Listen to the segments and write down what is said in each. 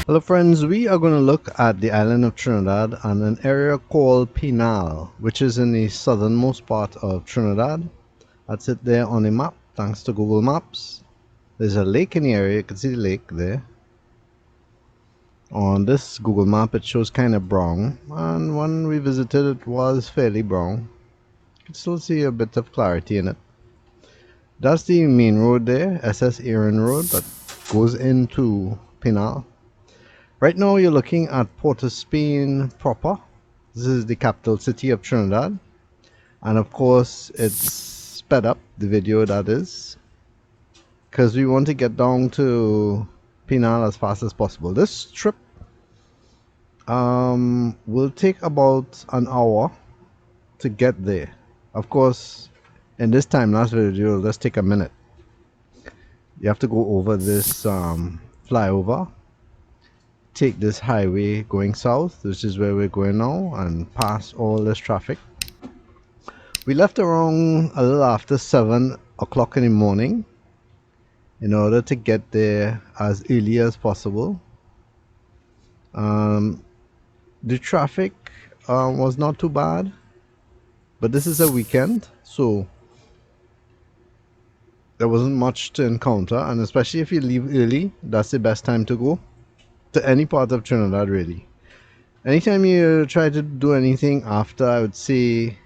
Hello friends, we are going to look at the island of Trinidad and an area called Penal, which is in the southernmost part of Trinidad. That's it there on the map, thanks to Google Maps. There's a lake in the area, you can see the lake there. On this Google map it shows kind of brown, and when we visited it was fairly brown. You can still see a bit of clarity in it. That's the main road there, SS Erin Rd, that goes into Penal. Right now you're looking at Port of Spain proper. This is the capital city of Trinidad. And of course it's sped up, the video that is, because we want to get down to Penal as fast as possible. This trip will take about an hour to get there. Of course, in this time lapse video, it'll just take a minute. You have to go over this flyover, take this highway going south, which is where we're going now, and pass all this traffic. We left around a little after 7 o'clock in the morning in order to get there as early as possible. The traffic was not too bad, but this is a weekend, so there wasn't much to encounter, and especially if you leave early, that's the best time to go to any part of Trinidad really. Anytime you try to do anything after, I would say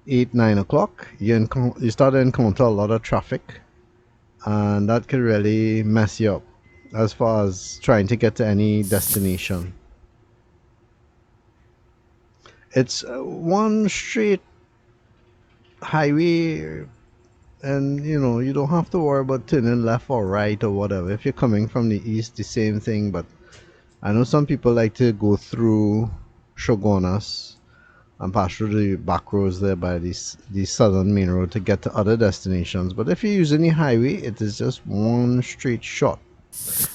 8-9 o'clock, you start to encounter a lot of traffic, and that could really mess you up as far as trying to get to any destination. It's one straight highway, and you don't have to worry about turning left or right or whatever. If you're coming from the east, the same thing, but I know some people like to go through Shogunas and pass through the back roads there by the southern main road to get to other destinations. But if you're using the highway, it is just one straight shot.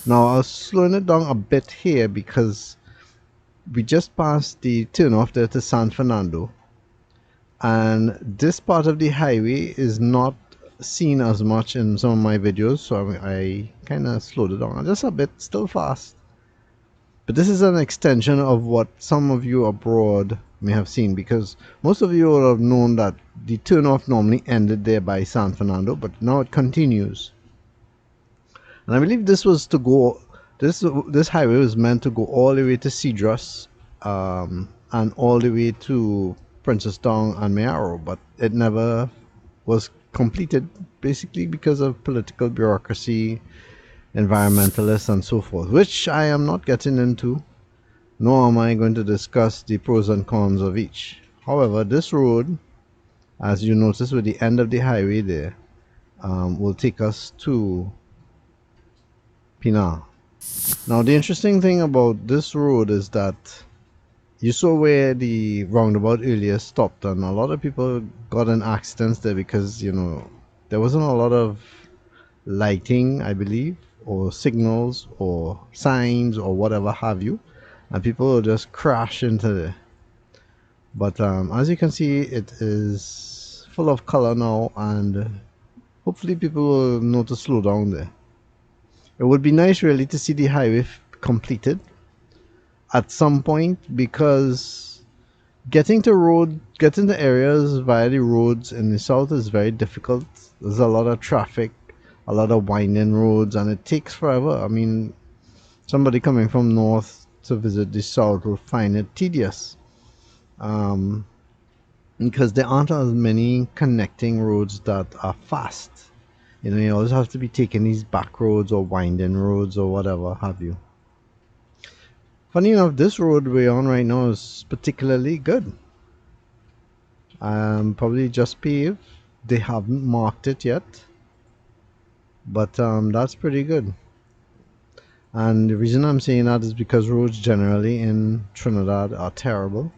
Now I was slowing it down a bit here because we just passed the turn off there to San Fernando, and this part of the highway is not seen as much in some of my videos, so I kind of slowed it down just a bit, still fast. But this is an extension of what some of you abroad may have seen, because most of you will have known that the turnoff normally ended there by San Fernando, but now it continues. And I believe this was to go, this highway was meant to go all the way to Cedros and all the way to Princestown and Mayaro, but it never was completed, basically because of political bureaucracy, environmentalists and so forth, which I am not getting into, nor am I going to discuss the pros and cons of each. However, this road, as you notice with the end of the highway there, will take us to Penal. Now the interesting thing about this road is that you saw where the roundabout earlier stopped, and a lot of people got in accidents there because there wasn't a lot of lighting, I believe, or signals or signs or whatever have you, and people will just crash into there. But as you can see, it is full of color now, and hopefully people will know to slow down there. It would be nice really to see the highway completed at some point, because getting to areas via the roads in the south is very difficult. There's a lot of traffic, a lot of winding roads, and it takes forever. I mean, somebody coming from north to visit the south will find it tedious, because there aren't as many connecting roads that are fast. You always have to be taking these back roads or winding roads or whatever have you. Funny enough, this road we're on right now is particularly good. Probably just paved. They haven't marked it yet, but that's pretty good. And the reason I'm saying that is because roads generally in Trinidad are terrible.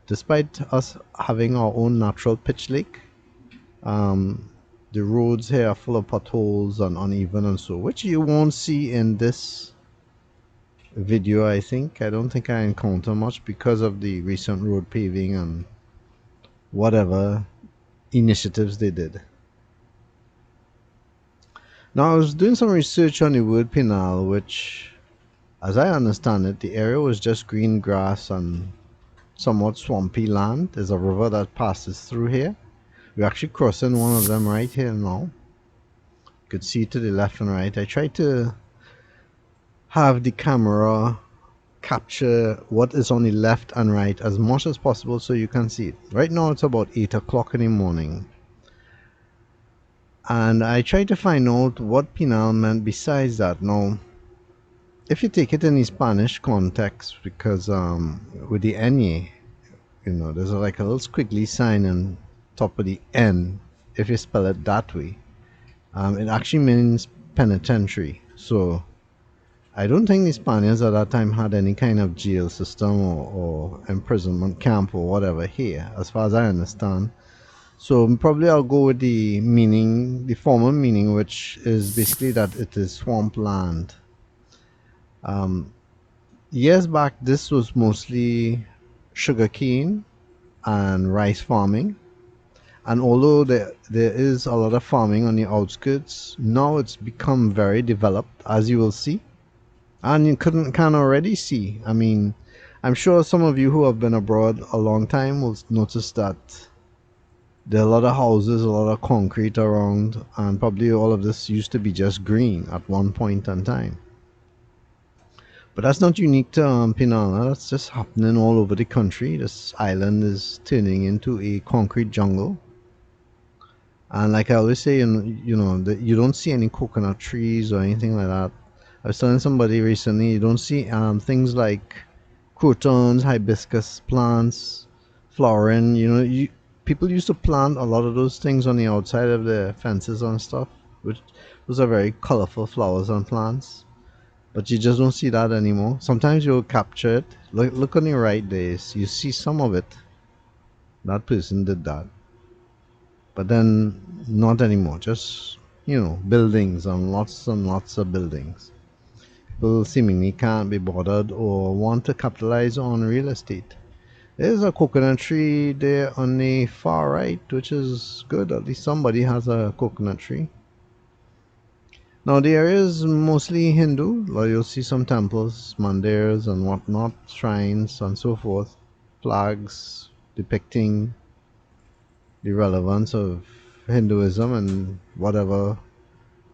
Despite us having our own natural pitch lake, the roads here are full of potholes and uneven and so, which you won't see in this video. I don't think I encounter much because of the recent road paving and whatever initiatives they did. Now I was doing some research on the word penal, which As I understand it, the area was just green grass and somewhat swampy land. There's a river that passes through here. We're actually crossing one of them right here now. You could see to the left and right. I tried to have the camera capture what is on the left and right as much as possible so you can see it. Right now it's about 8 o'clock in the morning. And I tried to find out what penal meant besides that. Now, if you take it in the Spanish context, because with the N, there's like a little squiggly sign on top of the N. If you spell it that way, it actually means penitentiary. So I don't think the Spaniards at that time had any kind of jail system or imprisonment camp or whatever here, as far as I understand. So probably I'll go with the meaning, the formal meaning, which is basically that it is swamp land. Years back, this was mostly sugarcane and rice farming. And although there is a lot of farming on the outskirts, now it's become very developed, as you will see. And you can already see. I mean, I'm sure some of you who have been abroad a long time will notice that there are a lot of houses, a lot of concrete around, and probably all of this used to be just green at one point in time. But that's not unique to Penal. That's just happening all over the country. This island is turning into a concrete jungle. And like I always say, you don't see any coconut trees or anything like that. I was telling somebody recently, you don't see things like crotons, hibiscus plants, flowering. People used to plant a lot of those things on the outside of the fences and stuff, which those are very colorful flowers and plants. But you just don't see that anymore. Sometimes you'll capture it. Look on your right there. You see some of it. That person did that. But then not anymore. Just, buildings and lots of buildings. People seemingly can't be bothered or want to capitalize on real estate. There's a coconut tree there on the far right, which is good. At least somebody has a coconut tree. Now the area is mostly Hindu. You'll see some temples, mandirs and whatnot, shrines and so forth, flags depicting the relevance of Hinduism and whatever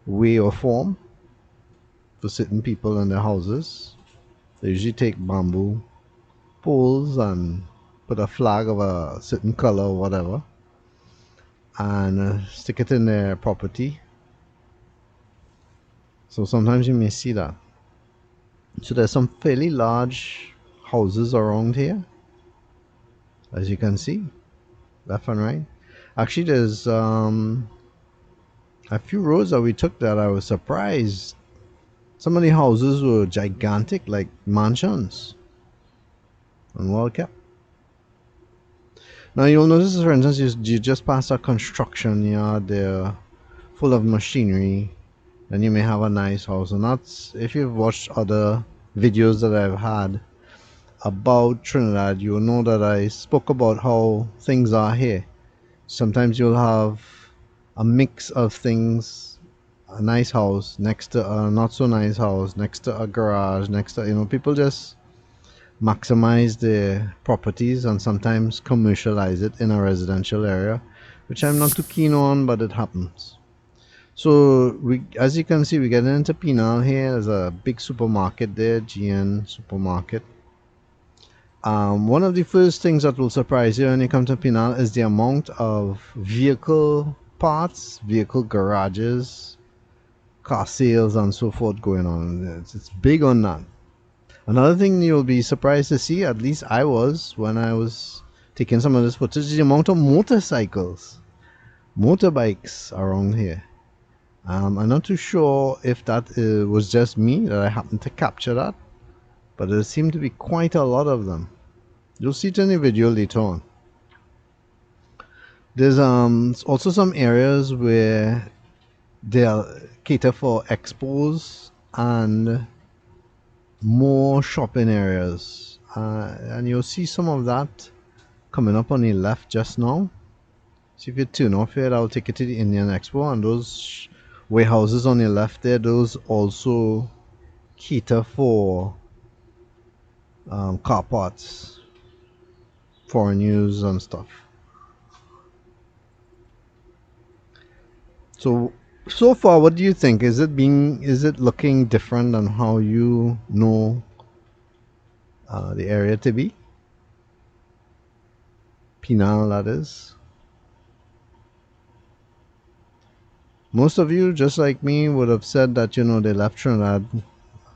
way or form for certain people in their houses. They usually take bamboo poles and put a flag of a certain color or whatever and stick it in their property. So sometimes you may see that. So there's some fairly large houses around here, as you can see, left and right. Actually, there's a few roads that we took that I was surprised. Some of the houses were gigantic, like mansions, and well kept. Now you'll notice, for instance, you just pass a construction yard there, full of machinery. Then you may have a nice house, and that's, if you've watched other videos that I've had about Trinidad, you'll know that I spoke about how things are here. Sometimes you'll have a mix of things, a nice house next to a not so nice house, next to a garage, next to, people just maximize their properties and sometimes commercialize it in a residential area, which I'm not too keen on, but it happens. So as you can see, we're getting into Penal here. There's a big supermarket there, GN supermarket. One of the first things that will surprise you when you come to Penal is the amount of vehicle parts, vehicle garages, car sales and so forth going on. It's big on that. Another thing you'll be surprised to see, at least I was when I was taking some of this footage, is the amount of motorcycles, motorbikes around here. I'm not too sure if that was just me, that I happened to capture that, but there seemed to be quite a lot of them. You'll see it in the video later on. There's also some areas where they'll cater for expos and more shopping areas, and you'll see some of that coming up on the left just now. So if you turn off here, I'll take you to the Indian Expo, and those warehouses on the left there, those also cater for car parts, foreign use and stuff. So so far, what do you think? Is it looking different than how you know the area to be? Penal, that is. Most of you, just like me, would have said that they left Trinidad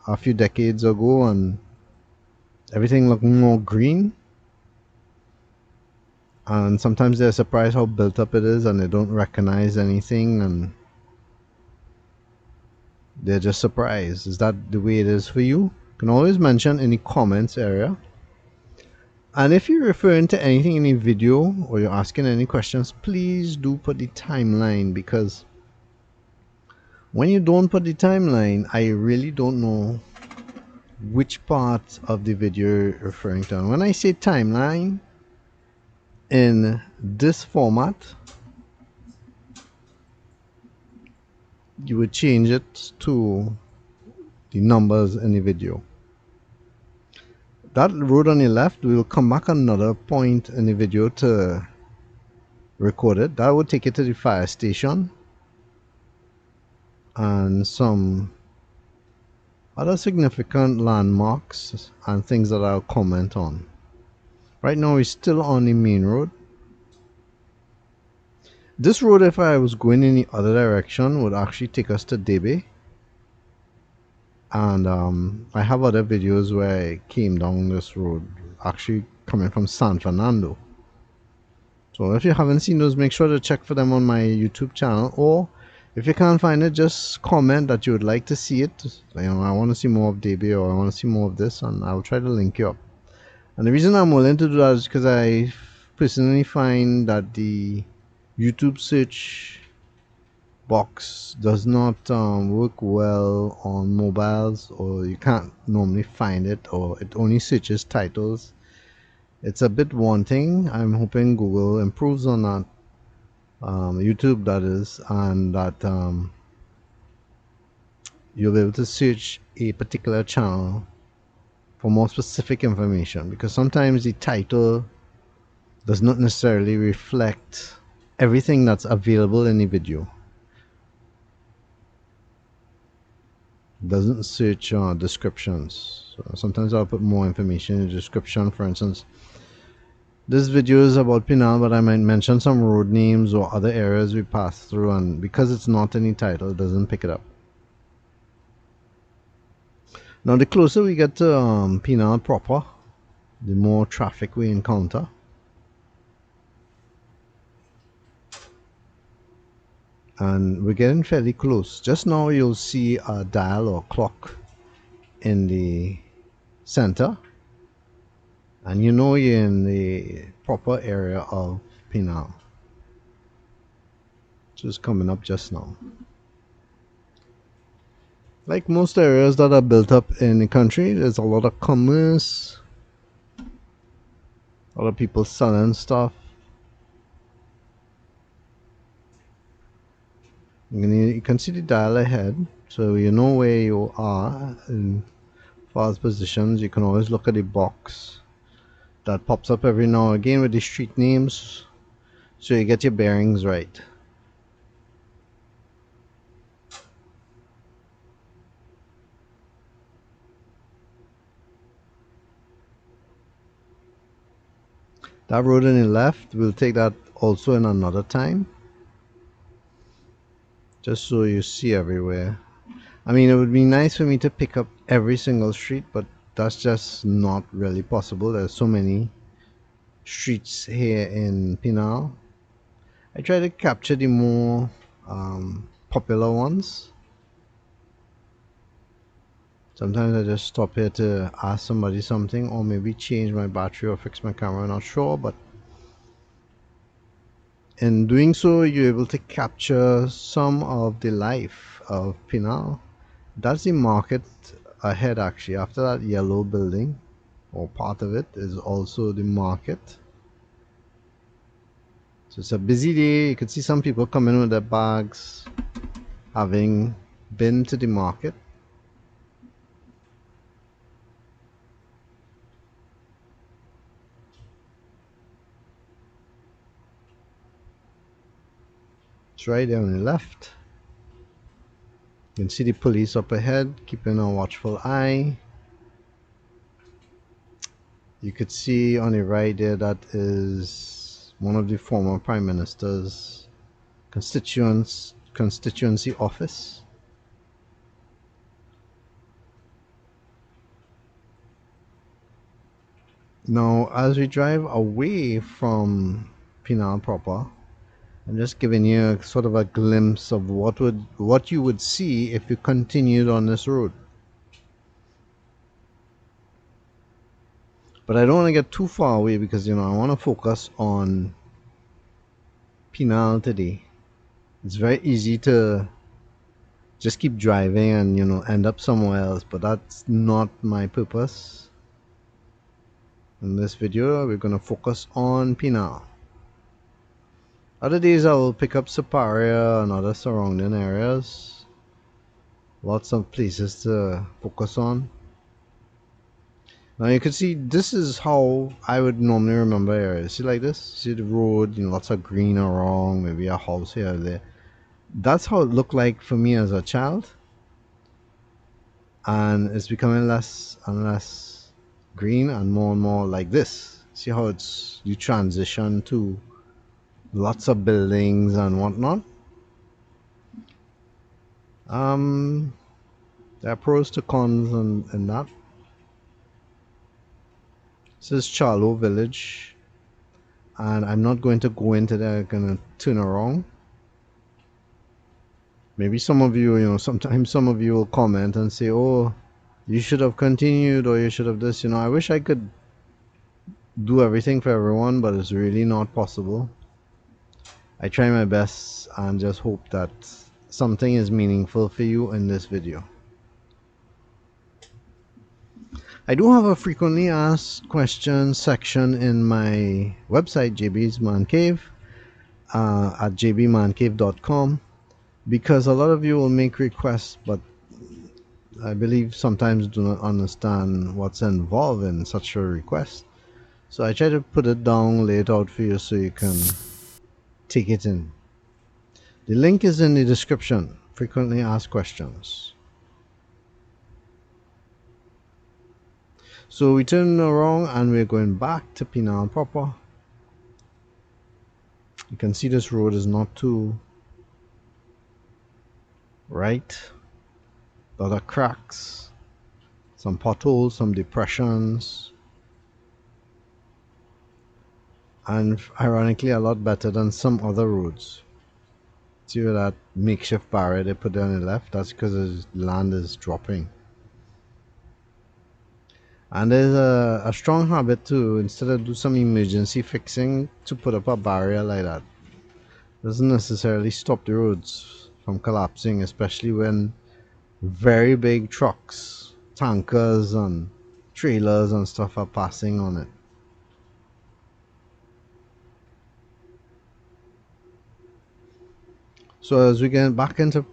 a few decades ago and everything looked more green. And sometimes they're surprised how built up it is and they don't recognize anything and they're just surprised. Is that the way it is for you? You can always mention in the comments area. And if you're referring to anything in the video or you're asking any questions, please do put the timeline, because when you don't put the timeline, I really don't know which part of the video you're referring to. And when I say timeline, in this format, you would change it to the numbers in the video. That road on the left, we will come back another point in the video to record it. That would take you to the fire station and some other significant landmarks and things that I'll comment on. Right now we're still on the main road. This road, if I was going in the other direction, would actually take us to Debe. And I have other videos where I came down this road, actually coming from San Fernando. So if you haven't seen those, make sure to check for them on my YouTube channel, or if you can't find it, just comment that you would like to see it. I want to see more of Debe, or I want to see more of this, and I'll try to link you up. And the reason I'm willing to do that is because I personally find that the YouTube search box does not work well on mobiles, or you can't normally find it, or it only searches titles. It's a bit wanting. I'm hoping Google improves on that, YouTube that is, and that you'll be able to search a particular channel for more specific information, because sometimes the title does not necessarily reflect everything that's available in the video. It doesn't search descriptions. So sometimes I'll put more information in the description. For instance, this video is about Penal, but I might mention some road names or other areas we passed through, and because it's not in the title, it doesn't pick it up. Now, the closer we get to Penal Proper, the more traffic we encounter. And we're getting fairly close. Just now you'll see a dial or clock in the center, and you're in the proper area of Penal. Just coming up just now. Like most areas that are built up in the country, there's a lot of commerce, a lot of people selling stuff. You can see the dial ahead, so you know where you are in far as positions. You can always look at the box that pops up every now and again with the street names, so you get your bearings right. That road on the left, we'll take that also in another time, just so you see everywhere. I mean, it would be nice for me to pick up every single street, but that's just not really possible. There's so many streets here in Penal. I try to capture the more popular ones. Sometimes I just stop here to ask somebody something, or maybe change my battery or fix my camera, I'm not sure, but in doing so you're able to capture some of the life of Penal. That's the market ahead. Actually, after that yellow building, or part of it, is also the market. So it's a busy day. You can see some people coming with their bags, having been to the market. It's right there on the left. You can see the police up ahead, keeping a watchful eye. You could see on the right there that is one of the former Prime Minister's constituency office. Now, as we drive away from Penal Proper, I'm just giving you a sort of a glimpse of what you would see if you continued on this road. But I don't want to get too far away because I want to focus on Penal today. It's very easy to just keep driving and end up somewhere else, but that's not my purpose. In this video, we're going to focus on Penal. Other days I will pick up Siparia and other surrounding areas. Lots of places to focus on. Now you can see this is how I would normally remember areas. See like this? See the road, lots of green around, maybe a house here or there. That's how it looked like for me as a child. And it's becoming less and less green and more like this. See how you transition to lots of buildings and whatnot. There are pros to cons in that. This is Laltoo Village, and I'm not going to go into that. I'm gonna turn around. Maybe some of you, sometimes some of you will comment and say, "Oh, you should have continued, or you should have this." I wish I could do everything for everyone, but it's really not possible. I try my best and just hope that something is meaningful for you in this video. I do have a frequently asked questions section in my website, JB's Man Cave, at jbmancave.com, because a lot of you will make requests, but I believe sometimes do not understand what's involved in such a request. So I try to put it down, lay it out for you so you can take it in. The link is in the description. Frequently asked questions. So we turn around and we're going back to Penal Proper. You can see this road is not too right. A lot of cracks, some potholes, some depressions, and ironically a lot better than some other roads. See where that makeshift barrier they put on the left? That's because the land is dropping. And there's a strong habit to, instead of do some emergency fixing, to put up a barrier like that. Doesn't necessarily stop the roads from collapsing, especially when very big trucks, tankers and trailers and stuff are passing on it. So as we get back into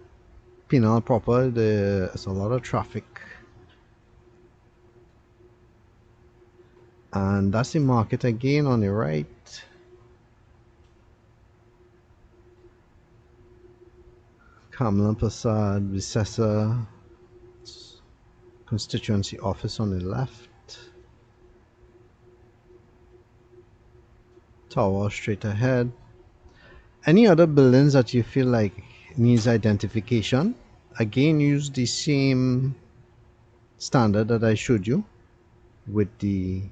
Penal Proper, there's a lot of traffic. And that's the market again on the right. Kamlan Prasad, Visesa constituency office on the left. Tower straight ahead. Any other buildings that you feel like needs identification, again use the same standard that I showed you with the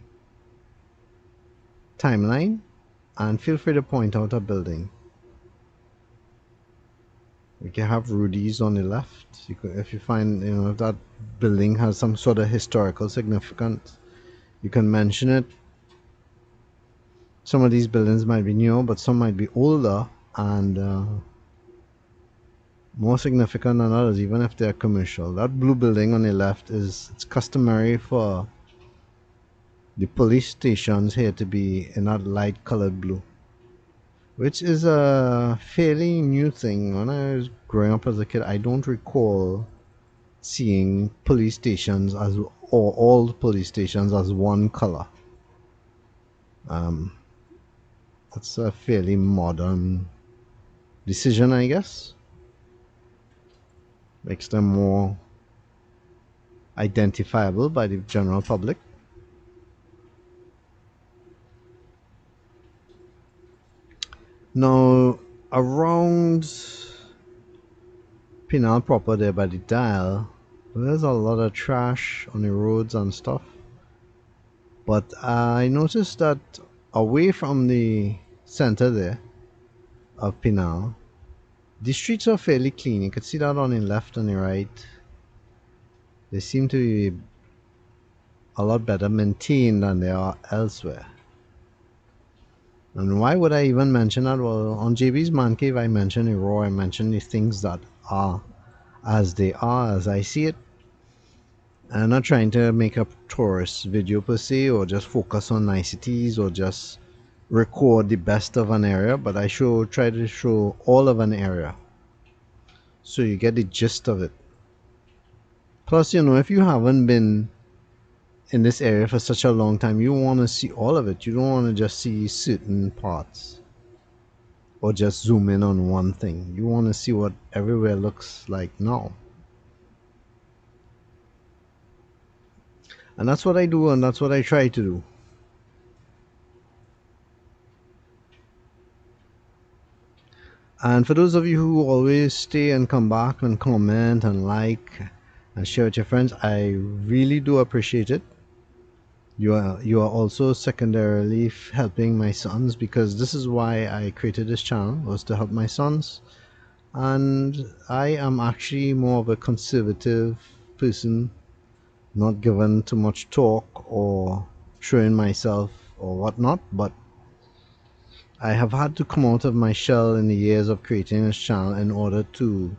timeline, and feel free to point out a building. We can have Rudy's on the left. If you find if that building has some sort of historical significance, you can mention it. Some of these buildings might be new, but some might be older and more significant than others, even if they're commercial. That blue building on the left it's customary for the police stations here to be in that light colored blue, which is a fairly new thing. When I was growing up as a kid, I don't recall seeing police stations or all police stations as one color. That's a fairly modern decision, I guess. Makes them more identifiable by the general public. Now, around Penal Proper there by the Dial, there's a lot of trash on the roads and stuff. But I noticed that away from the center there of Penal, the streets are fairly clean. You could see that on the left and the right. They seem to be a lot better maintained than they are elsewhere. And why would I even mention that? Well, on JB's Man Cave, I mentioned the raw, I mentioned the things that are as they are, as I see it. I'm not trying to make a tourist video per se, or just focus on niceties, or just record the best of an area, but I try to show all of an area, so you get the gist of it. Plus, if you haven't been in this area for such a long time, you want to see all of it. You don't want to just see certain parts or just zoom in on one thing. You want to see what everywhere looks like now. And that's what I do, and that's what I try to do. And for those of you who always stay and come back and comment and like and share with your friends, I really do appreciate it. You are also secondarily helping my sons, because this is why I created this channel, was to help my sons. And I am actually more of a conservative person, not given to much talk or showing myself or whatnot, but I have had to come out of my shell in the years of creating this channel in order to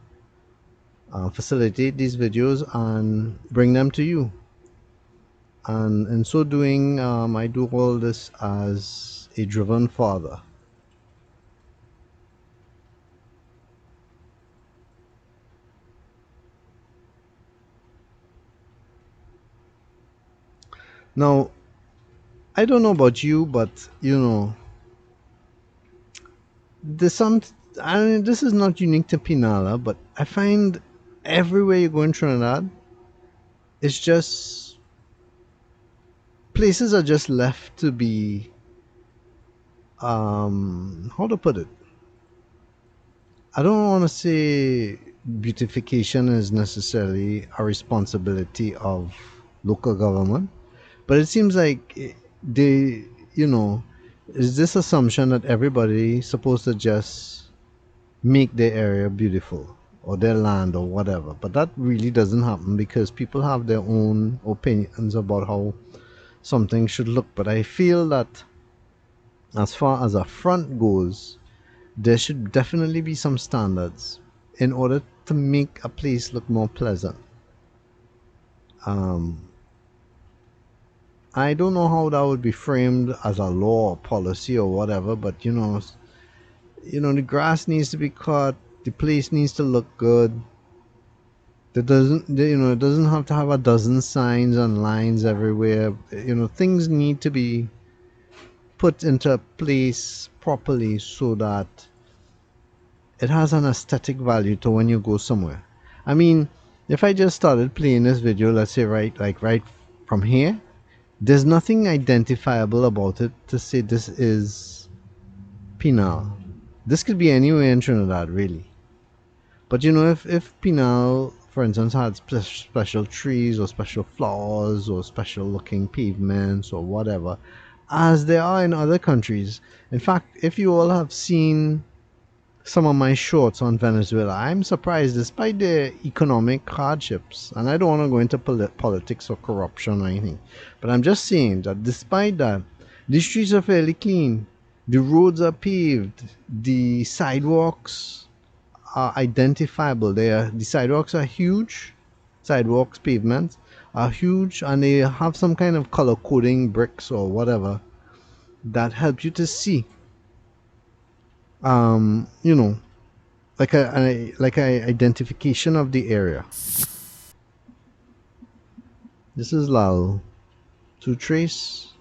facilitate these videos and bring them to you. And in so doing, I do all this as a driven father. Now, I don't know about you, but there's some. I mean, this is not unique to Penal, but I find everywhere you go in Trinidad, it's just places are just left to be. How to put it? I don't want to say beautification is necessarily a responsibility of local government, but it seems like they, is this assumption that everybody's supposed to just make their area beautiful or their land or whatever. But that really doesn't happen, because people have their own opinions about how something should look. But I feel that as far as a front goes, there should definitely be some standards in order to make a place look more pleasant. Um, I don't know how that would be framed as a law or policy or whatever, but the grass needs to be cut, the place needs to look good. It doesn't have to have a dozen signs and lines everywhere. Things need to be put into place properly so that it has an aesthetic value to when you go somewhere. I mean, if I just started playing this video, let's say right from here, there's nothing identifiable about it to say this is Penal. This could be anywhere in Trinidad, really. But if Penal, for instance, had special trees or special flowers or special looking pavements or whatever, as there are in other countries. In fact, if you all have seen some of my shorts on Venezuela, I'm surprised, despite the economic hardships, and I don't want to go into politics or corruption or anything, but I'm just saying that despite that, the streets are fairly clean, the roads are paved, the sidewalks are identifiable. The sidewalks are huge. Sidewalks, pavements are huge, and they have some kind of color coding bricks or whatever that help you to see. Um, you know, like a identification of the area. This is Laltoo Trace.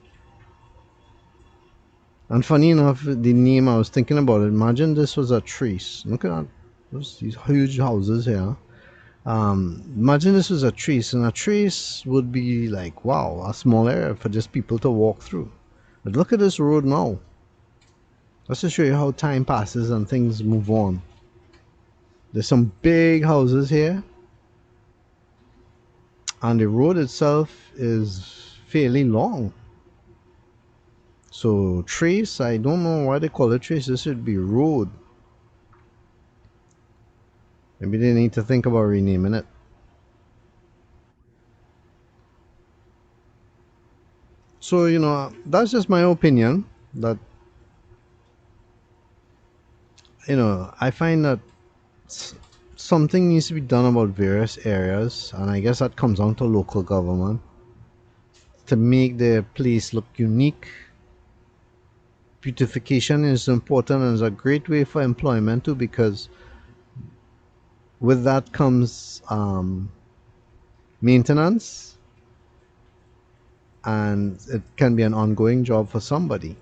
And funny enough, the name, I was thinking about it. Imagine this was a trace. Look at that. These huge houses here. Imagine this was a trace, and a trace would be like, wow, a small area for just people to walk through. But look at this road now. Just to show you how time passes and things move on. There's some big houses here, and the road itself is fairly long. So trace, I don't know why they call it trace. This should be road. Maybe they need to think about renaming it. So, that's just my opinion. That, I find that something needs to be done about various areas, and I guess that comes down to local government to make the place look unique. Beautification is important and is a great way for employment too, because with that comes maintenance, and it can be an ongoing job for somebody.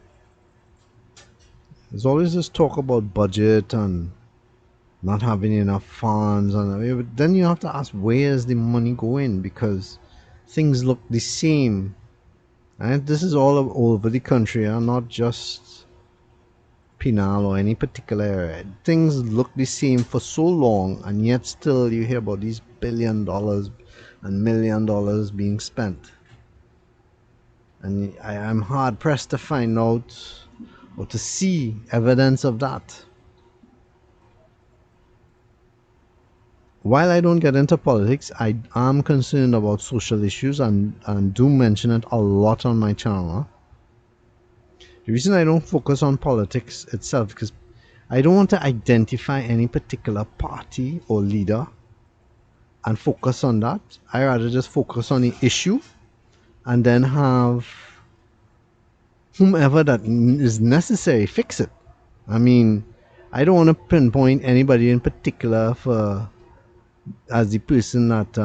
There's always this talk about budget and not having enough funds, and then you have to ask, where is the money going? Because things look the same, and this is all over the country, and not just Penal or any particular area. Things look the same for so long, and yet still you hear about these $1 billion and $1 million being spent. And I'm hard pressed to find out or to see evidence of that. While I don't get into politics, I am concerned about social issues and do mention it a lot on my channel. The reason I don't focus on politics itself because I don't want to identify any particular party or leader and focus on that. I rather just focus on the issue and then have whomever that is necessary fix it. I mean, I don't want to pinpoint anybody in particular for as the person that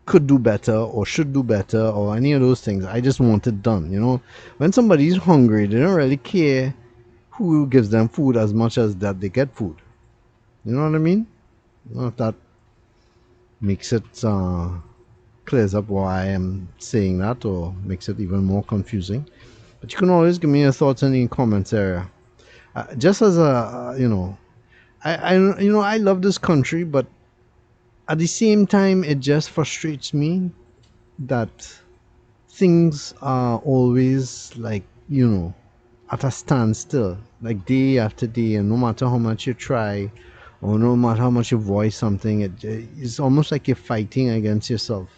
could do better or should do better or any of those things. I just want it done. When somebody's hungry, they don't really care who gives them food as much as that they get food. You know what I mean? I don't know if that makes it clears up why I'm saying that or makes it even more confusing. But you can always give me your thoughts in the comments area. Just as I love this country, but at the same time, it just frustrates me that things are always like, at a standstill, like day after day, and no matter how much you try or no matter how much you voice something, it's almost like you're fighting against yourself.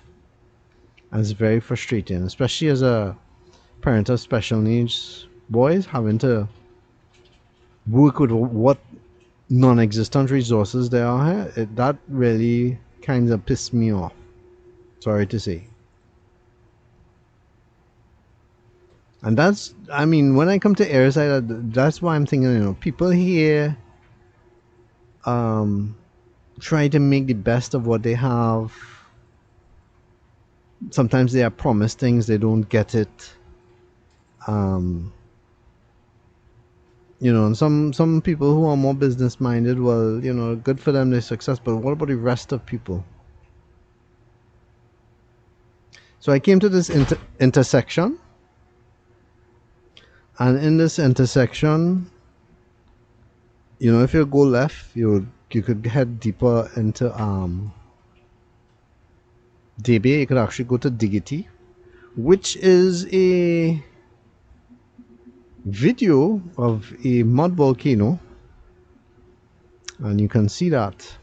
And it's very frustrating, especially as a parent of special needs boys, having to work with what non-existent resources there are. That really kind of pissed me off. Sorry to say. And that's, I mean, when I come to airside, that's why I'm thinking, people here try to make the best of what they have. Sometimes they are promised things, they don't get it. And some people who are more business minded, well, good for them, they're successful. But what about the rest of people? So I came to this intersection, and in this intersection, if you go left, you could head deeper into Debe. You could actually go to Diggity, which is a video of a mud volcano, and you can see that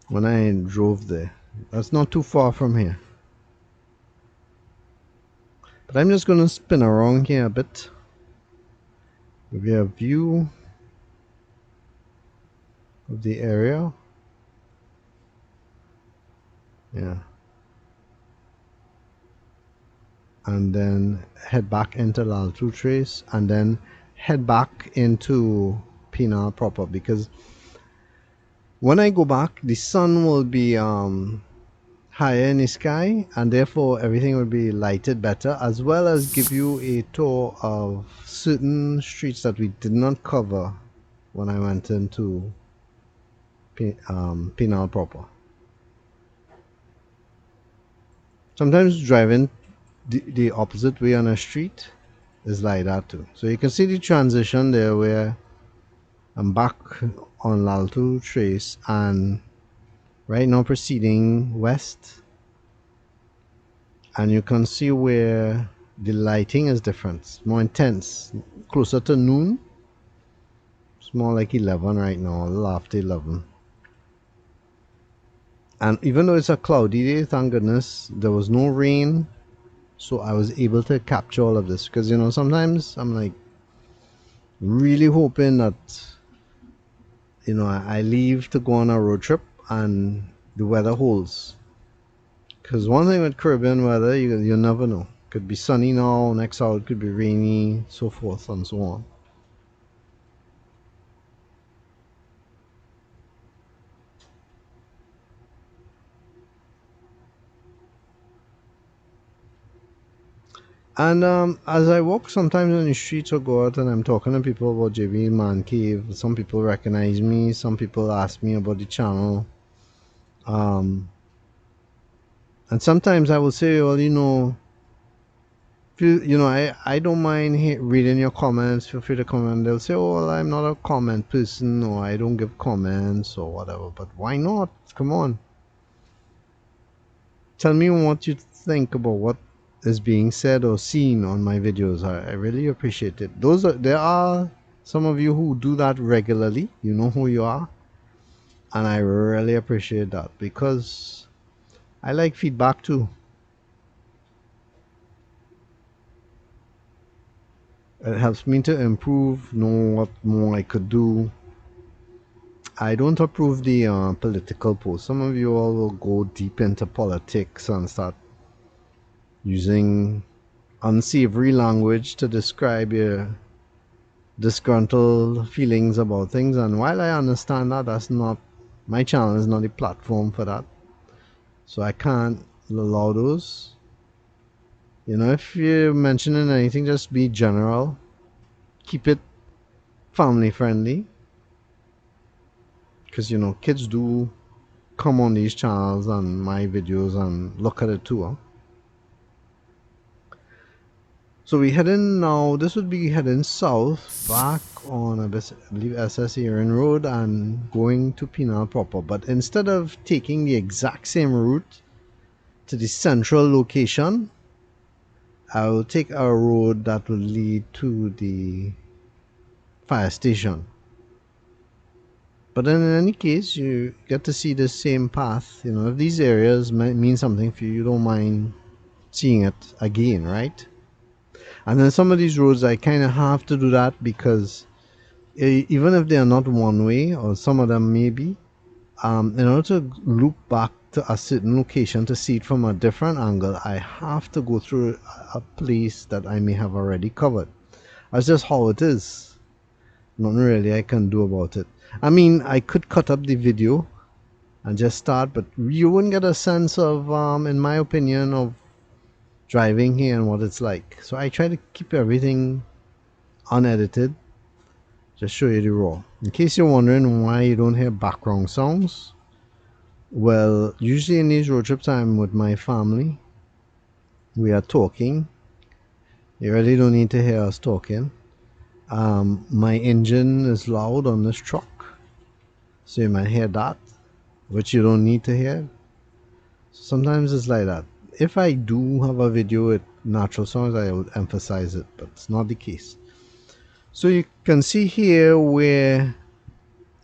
when I drove there. That's not too far from here. But I'm just going to spin around here a bit. Give you a view of the area. Yeah. And then head back into Laltoo Trace and then head back into Penal Proper, because when I go back, the sun will be higher in the sky, and therefore everything will be lighted better, as well as give you a tour of certain streets that we did not cover when I went into Penal Proper. Sometimes driving the opposite way on a street is like that too. So you can see the transition there where I'm back on Laltoo Trace and right now proceeding west, and you can see where the lighting is different. It's more intense, closer to noon. It's more like 11 right now, a little after 11. And even though it's a cloudy day, thank goodness there was no rain, so I was able to capture all of this. Because, you know, sometimes I'm like really hoping that, you know, I leave to go on a road trip and the weather holds. Because one thing with Caribbean weather, you never know. Could be sunny now, next hour it could be rainy, so forth and so on. And as I walk sometimes on the streets or go out and I'm talking to people about JB Man Cave, some people recognize me, some people ask me about the channel. Um, and sometimes I will say, well, you know, I don't mind reading your comments. Feel free to comment. They'll say, oh, well, I'm not a comment person, or I don't give comments, or whatever. But why not? Come on. Tell me what you think about what is being said or seen on my videos. I really appreciate it. There are some of you who do that regularly. You know who you are. And I really appreciate that because I like feedback too. It helps me to improve, know what more I could do. I don't approve the political posts. Some of you all will go deep into politics and start using unsavory language to describe your disgruntled feelings about things. And while I understand that, that's not my channel is not a platform for that. So I can't allow those. You know, if you're mentioning anything, just be general. Keep it family friendly. Because, you know, kids do come on these channels and my videos and look at it too. Huh? So we heading now, this would be heading south back on I believe SS Erin Rd and going to Penal Proper. But instead of taking the exact same route to the central location, I will take a road that will lead to the fire station. But then in any case, you get to see the same path. You know, if these areas mean something for you, you don't mind seeing it again, right? And then some of these roads, I kind of have to do that because even if they are not one way, or some of them may be, in order to loop back to a certain location to see it from a different angle, I have to go through a place that I may have already covered. That's just how it is. Nothing really I can do about it. I mean, I could cut up the video and just start, but you wouldn't get a sense of, in my opinion, of driving here and what it's like. So I try to keep everything unedited, just show you the raw. In case you're wondering why you don't hear background sounds, well, usually in these road trips I'm with my family. We are talking. You really don't need to hear us talking. My engine is loud on this truck, so you might hear that, which you don't need to hear. Sometimes it's like that. If I do have a video with natural sounds, I will emphasize it, but it's not the case. So you can see here where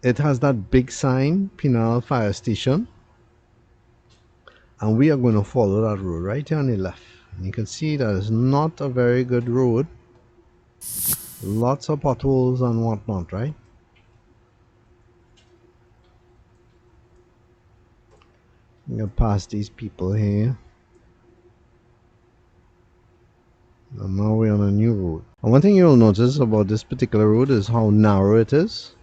it has that big sign, Penal Fire Station, and we are going to follow that road right here on the left. And you can see that is not a very good road. Lots of potholes and whatnot, right? I'm gonna pass these people here. And now we're on a new road. And one thing you'll notice about this particular road is how narrow it is.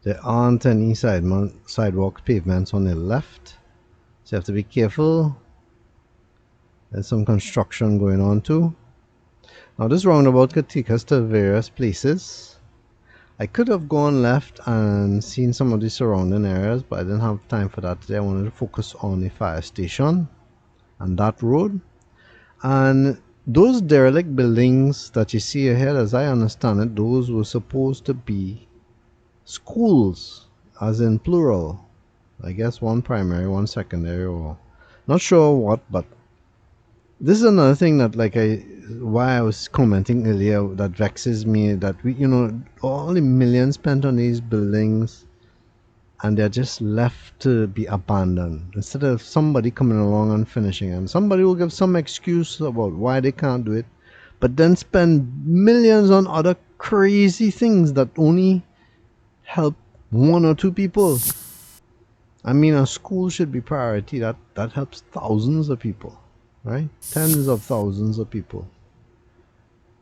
There aren't any sidewalk pavements on the left. So you have to be careful. There's some construction going on too. Now this roundabout could take us to various places. I could have gone left and seen some of the surrounding areas, but I didn't have time for that today. I wanted to focus on the fire station and that road. And those derelict buildings that you see ahead, as I understand it, those were supposed to be schools, as in plural. I guess one primary, one secondary, or not sure what, but this is another thing that why I was commenting earlier that vexes me, that we, all the millions spent on these buildings and they're just left to be abandoned instead of somebody coming along and finishing, and somebody will give some excuse about why they can't do it, but then spend millions on other crazy things that only help one or two people. I mean, a school should be priority. That helps thousands of people, right? Tens of thousands of people.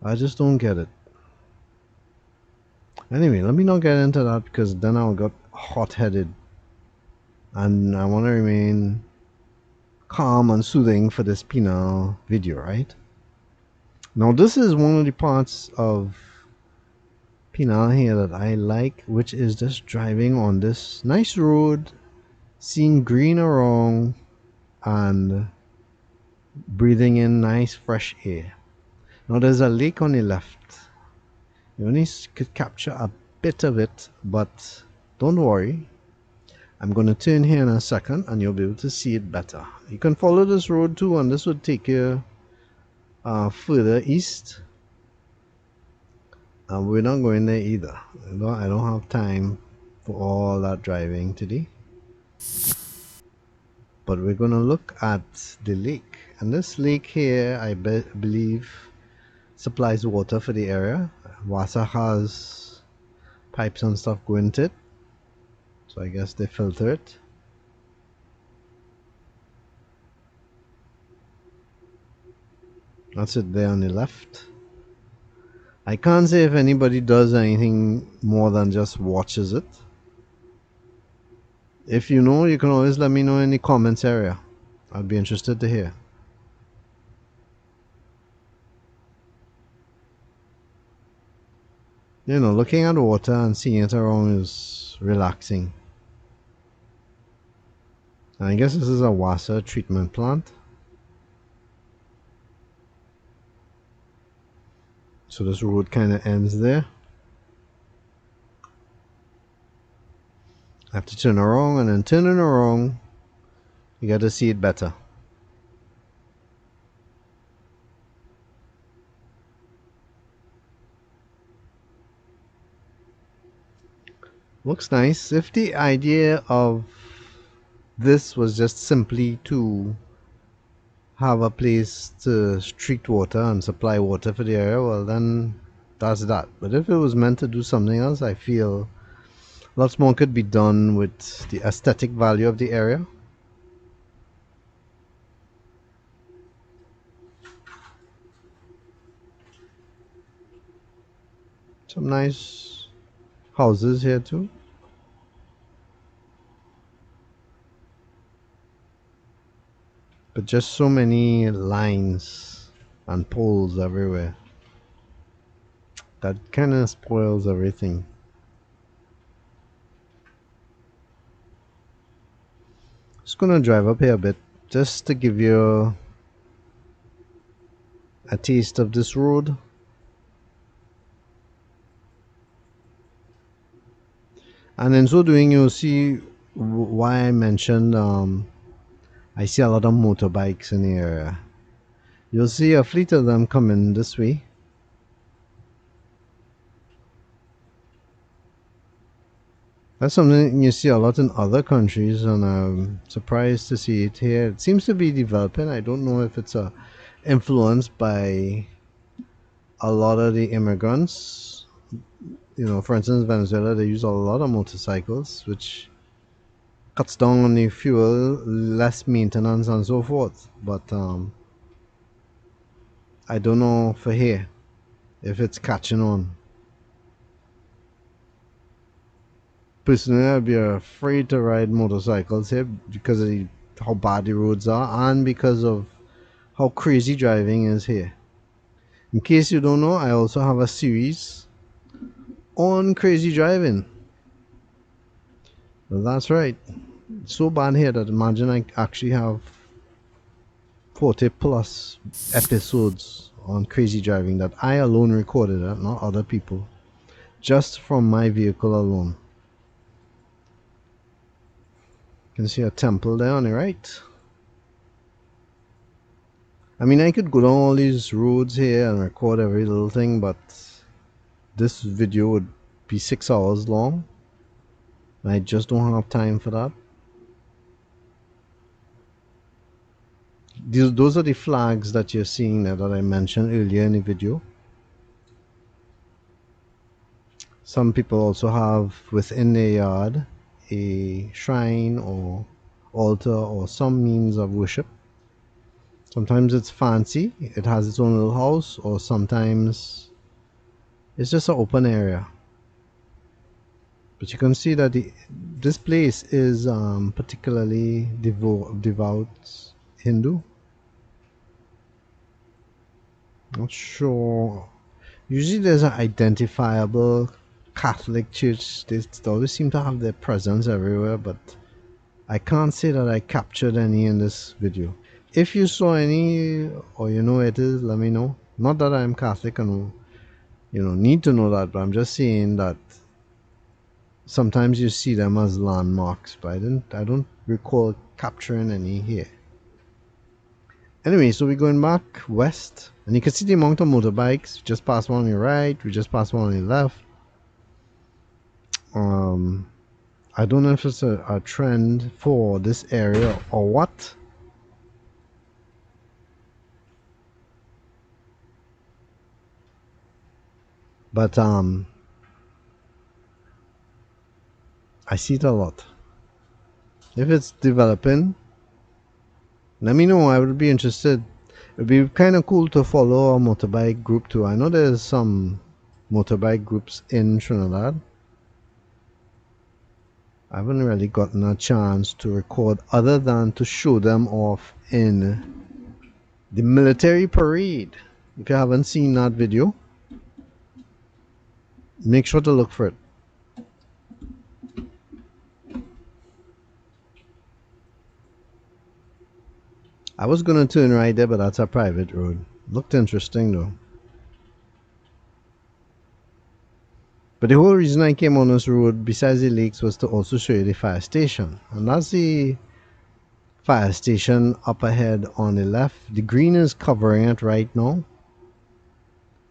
I just don't get it. Anyway, let me not get into that because then I'll get hot-headed, and I want to remain calm and soothing for this penal video, right? Now this is one of the parts of penal here that I like, which is just driving on this nice road, seeing green around, and breathing in nice fresh air. Now there's a lake on the left. You only could capture a bit of it, but don't worry. I'm going to turn here in a second and you'll be able to see it better. You can follow this road too, and this would take you further east. And we're not going there either. I don't have time for all that driving today. But we're going to look at the lake. And this lake here, I believe, supplies water for the area. Wasa has pipes and stuff going to it. So I guess they filter it. That's it there on the left. I can't say if anybody does anything more than just watches it. If you know, you can always let me know in the comments area. I'd be interested to hear. You know, looking at water and seeing it around is relaxing. And I guess this is a water treatment plant. So this road kind of ends there. I have to turn around, and then turning around, you got to see it better. Looks nice. If the idea of this was just simply to have a place to treat water and supply water for the area, well then that's that. But if it was meant to do something else, I feel lots more could be done with the aesthetic value of the area. Some nice houses here too. But just so many lines and poles everywhere. That kind of spoils everything. Just gonna drive up here a bit just to give you a taste of this road. And in so doing, you'll see why I mentioned I see a lot of motorbikes in the area. You'll see a fleet of them coming this way. That's something you see a lot in other countries, and I'm surprised to see it here. It seems to be developing. I don't know if it's influenced by a lot of the immigrants. You know, for instance, Venezuela, they use a lot of motorcycles, which cuts down on the fuel, less maintenance, and so forth. But I don't know for here if it's catching on. Personally, I'd be afraid to ride motorcycles here because of the how bad the roads are and because of how crazy driving is here. In case you don't know, I also have a series on crazy driving. Well, that's right. It's so bad here that imagine I actually have 40 plus episodes on crazy driving that I alone recorded, not other people, just from my vehicle alone. You can see a temple there on the right. I mean, I could go down all these roads here and record every little thing, but this video would be 6 hours long. I just don't have time for that. Those are the flags that you're seeing there that I mentioned earlier in the video. Some people also have within their yard a shrine or altar or some means of worship. Sometimes it's fancy, it has its own little house, or sometimes it's just an open area. But you can see that this place is particularly devout Hindu. Not sure. Usually there's an identifiable Catholic church. They always seem to have their presence everywhere, but I can't say that I captured any in this video. If you saw any or you know it is, let me know. Not that I'm Catholic and need to know that, but I'm just saying that sometimes you see them as landmarks, but I don't recall capturing any here. Anyway, so we're going back west, and you can see the amount of motorbikes. We just passed one on the right, we just passed one on the left. I don't know if it's a trend for this area or what. But I see it a lot. If it's developing, let me know. I would be interested. It would be kind of cool to follow a motorbike group too. I know there's some motorbike groups in Trinidad. I haven't really gotten a chance to record other than to show them off in the military parade. If you haven't seen that video, make sure to look for it. I was gonna turn right there, but that's a private road. Looked interesting though. But the whole reason I came on this road, besides the lakes, was to also show you the fire station. And that's the fire station up ahead on the left. The green is covering it right now.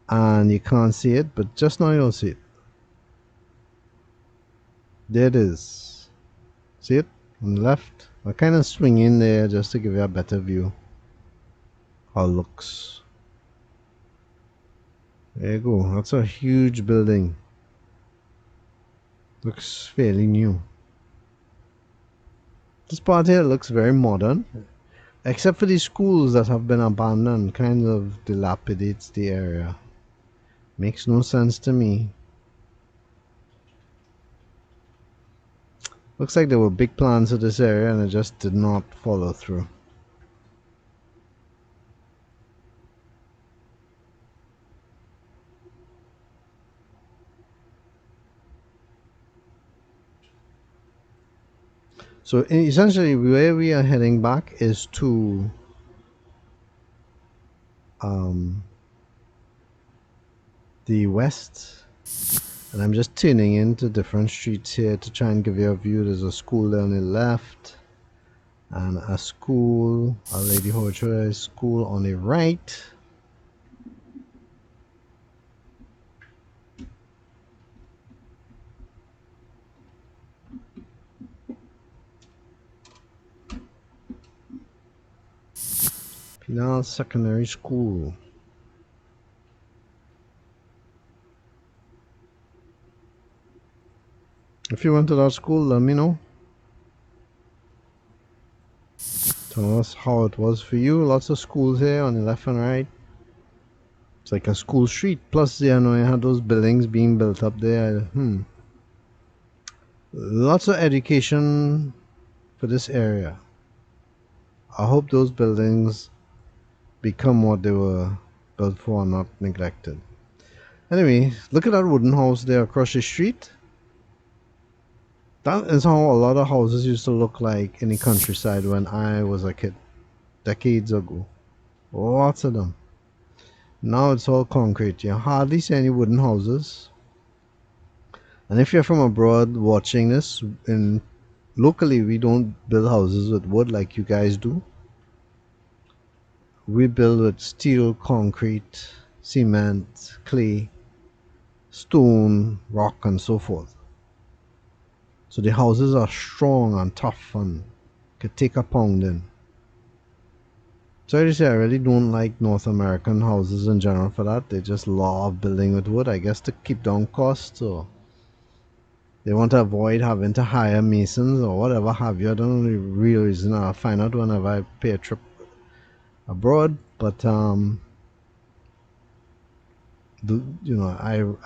And you can't see it, but just now you'll see it. There it is. See it? On the left. I kind of swing in there just to give you a better view. How it looks. There you go. That's a huge building. Looks fairly new. This part here looks very modern. Except for these schools that have been abandoned. Kind of dilapidates the area. Makes no sense to me. Looks like there were big plans for this area and it just did not follow through. So essentially where we are heading back is to the west, and I'm just turning into different streets here to try and give you a view. There's a school there on the left and a school, a Lady Hochoy school on the right. Penal Secondary School. If you went to that school, let me know. Tell us how it was for you. Lots of schools here on the left and right. It's like a school street. Plus, you know, you had those buildings being built up there. Lots of education for this area. I hope those buildings become what they were built for, not neglected. Anyway, look at that wooden house there across the street. That is how a lot of houses used to look like in the countryside when I was a kid, decades ago. Lots of them. Now it's all concrete. You hardly see any wooden houses. And if you're from abroad watching this, in locally we don't build houses with wood like you guys do. We build with steel, concrete, cement, clay, stone, rock, and so forth. So the houses are strong and tough and could take a pounding. Sorry to say, I really don't like North American houses in general for that. They just love building with wood, I guess, to keep down costs, or they want to avoid having to hire masons or whatever have you. I don't know the real reason. I'll find out whenever I pay a trip abroad. But I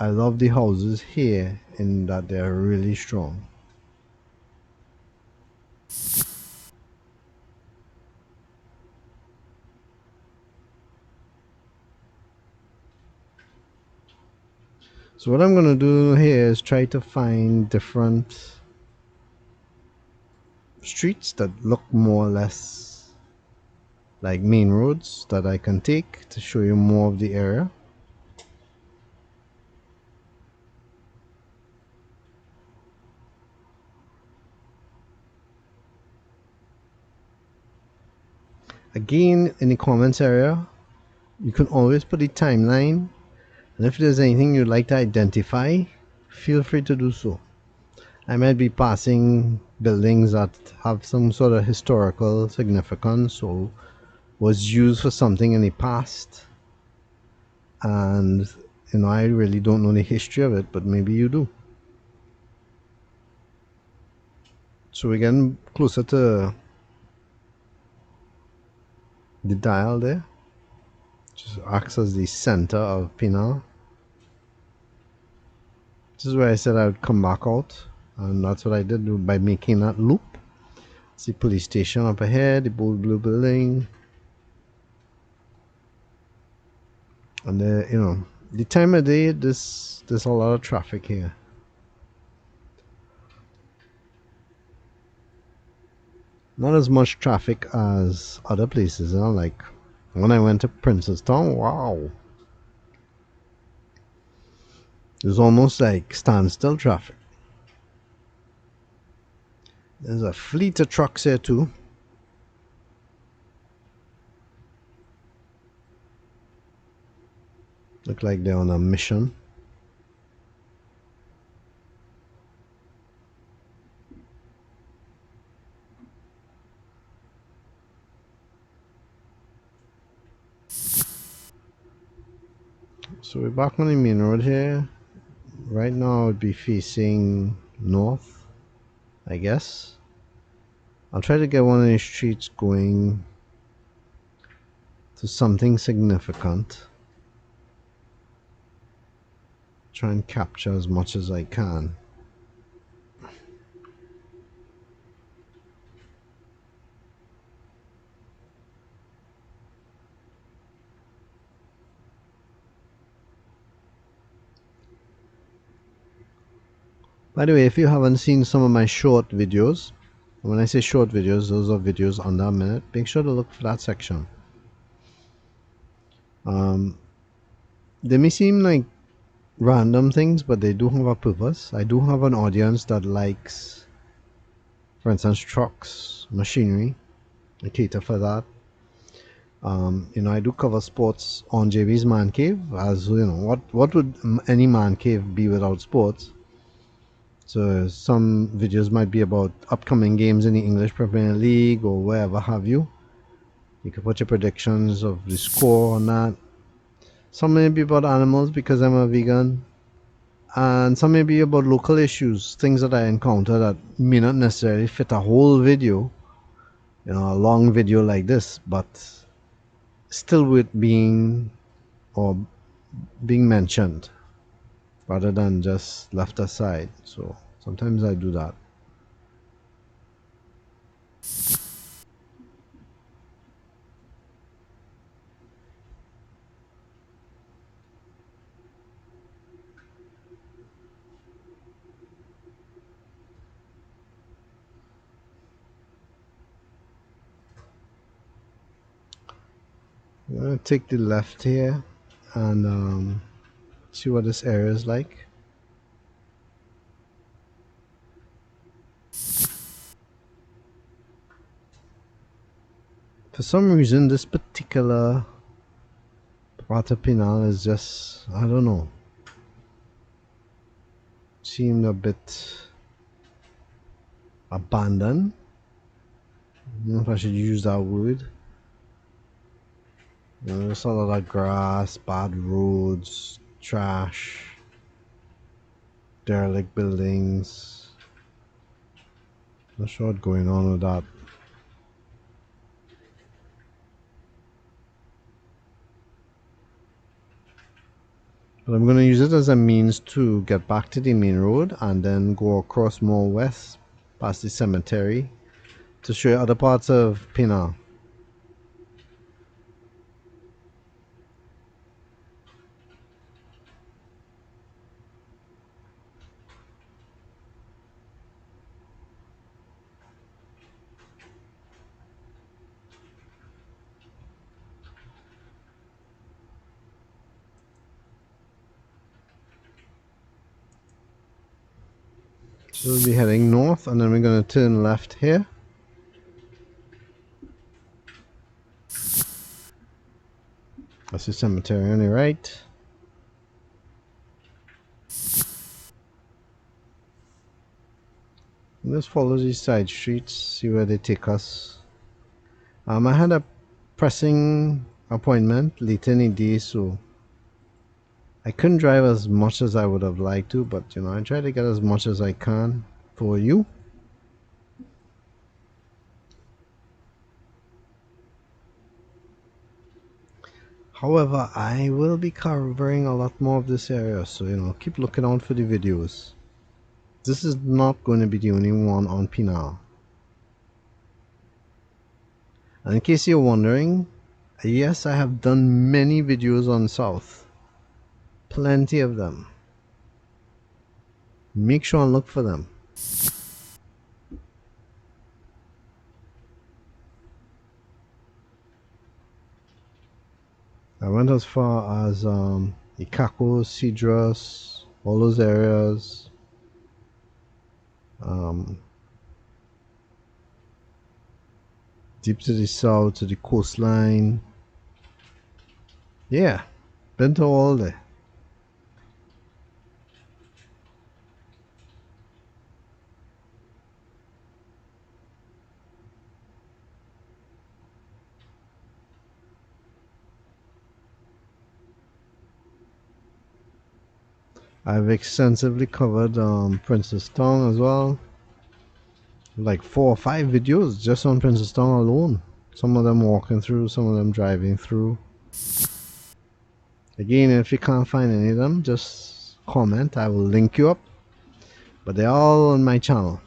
love the houses here in that they're really strong. So what I'm gonna do here is try to find different streets that look more or less like main roads that I can take to show you more of the area. Again, in the comments area, you can always put the timeline, and if there's anything you'd like to identify, feel free to do so. I might be passing buildings that have some sort of historical significance or was used for something in the past, and I really don't know the history of it, but maybe you do. So we're getting closer to the dial there, just acts as the center of Penal. This is where I said I would come back out, and that's what I did by making that loop. See police station up ahead, the bold blue building, and the time of day, there's a lot of traffic here. Not as much traffic as other places, like when I went to Princestown. Wow, it was almost like standstill traffic. There's a fleet of trucks here too. Look like they're on a mission. So we're back on the main road here. Right now I'd be facing north, I guess. I'll try to get one of these streets going to something significant. Try and capture as much as I can. By the way, if you haven't seen some of my short videos, when I say short videos, those are videos under a minute, make sure to look for that section. They may seem like random things, but they do have a purpose. I do have an audience that likes, for instance, trucks, machinery. I cater for that. I do cover sports on JB's Man Cave. As what would any man cave be without sports? So some videos might be about upcoming games in the English Premier League or wherever have you. You can put your predictions of the score on that. Some may be about animals because I'm a vegan. And some may be about local issues, things that I encounter that may not necessarily fit a whole video, a long video like this, but still with being mentioned rather than just left aside. So sometimes I do that. gonna take the left here and see what this area is like. For some reason, this particular part of Penal is just, I don't know, seemed a bit abandoned. I don't know if I should use that word. There's a lot of grass, bad roads, trash, derelict buildings. Not sure what's going on with that. But I'm going to use it as a means to get back to the main road and then go across more west past the cemetery to show you other parts of Penal. So we'll be heading north and then we're going to turn left here. That's the cemetery on the right. And just follow these side streets, see where they take us. I had a pressing appointment later in the day, so I couldn't drive as much as I would have liked to, but you know, I try to get as much as I can for you. However, I will be covering a lot more of this area, so you know, keep looking out for the videos. This is not going to be the only one on Penal. And in case you're wondering, yes, I have done many videos on South. Plenty of them. Make sure and look for them. I went as far as Ikako, Cedrus, all those areas. Deep to the south, to the coastline. Yeah, been to all there. I've extensively covered Princess Town as well. Like 4 or 5 videos just on Princess Town alone. Some of them walking through, some of them driving through. Again, if you can't find any of them, just comment. I will link you up. But they're all on my channel.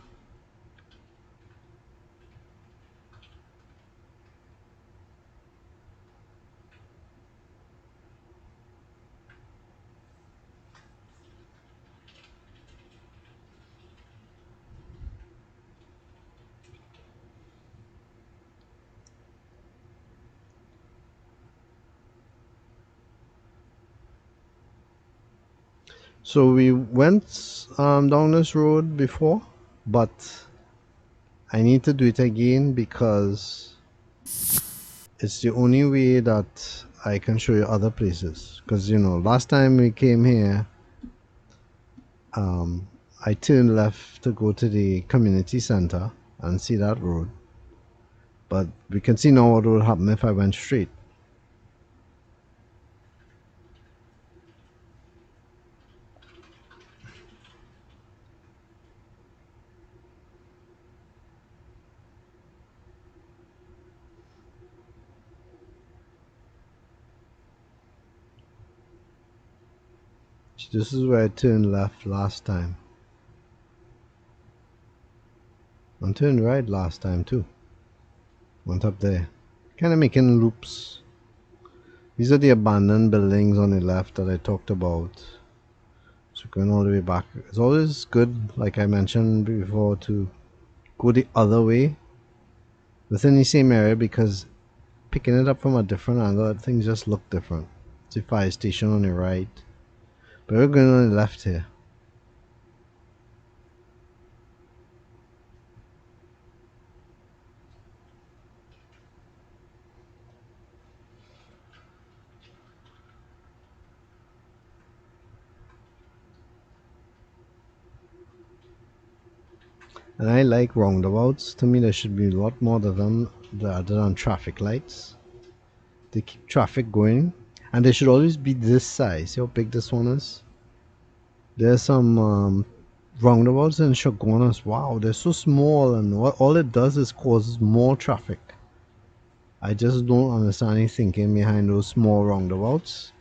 So we went down this road before, but I need to do it again because it's the only way that I can show you other places. Because you know, last time we came here, I turned left to go to the community center and see that road. But we can see now what would happen if I went straight. This is where I turned left last time. I turned right last time too. Went up there. Kind of making loops. These are the abandoned buildings on the left that I talked about. So going all the way back. It's always good, like I mentioned before, to go the other way within the same area because picking it up from a different angle, things just look different. See fire station on the right, but we're going on the left here. And I like roundabouts. To me, there should be a lot more of them other than traffic lights. They keep traffic going, and they should always be this size. See how big this one is? There's some roundabouts in Shogunas. Wow, they're so small, and all it does is causes more traffic. I just don't understand any thinking behind those small roundabouts.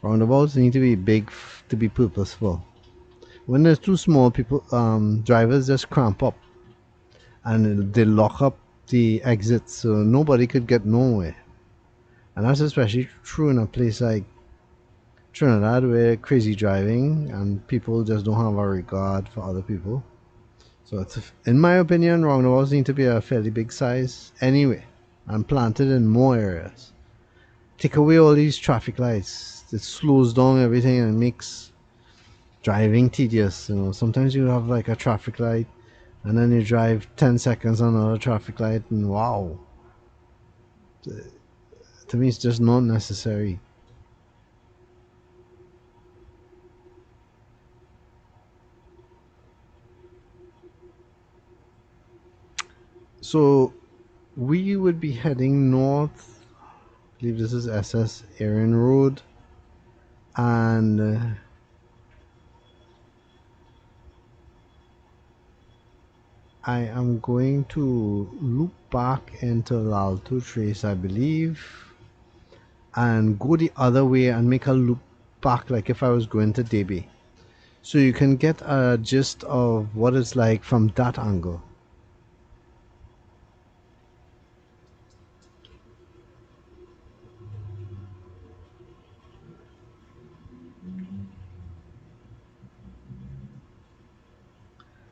Roundabouts need to be big to be purposeful. When they're too small, people drivers just cramp up and they lock up the exits so nobody could get nowhere. And that's especially true in a place like Trinidad where crazy driving and people just don't have a regard for other people. So it's, in my opinion, roundabouts need to be a fairly big size anyway and planted in more areas. Take away all these traffic lights. It slows down everything and makes driving tedious. You know, sometimes you have like a traffic light and then you drive 10 seconds on another traffic light and wow. To me it's just not necessary. So we would be heading north. I believe this is SS Erin Rd, and I am going to loop back into Laltoo Trace, I believe, and go the other way and make a loop back like if I was going to Debe. So you can get a gist of what it's like from that angle.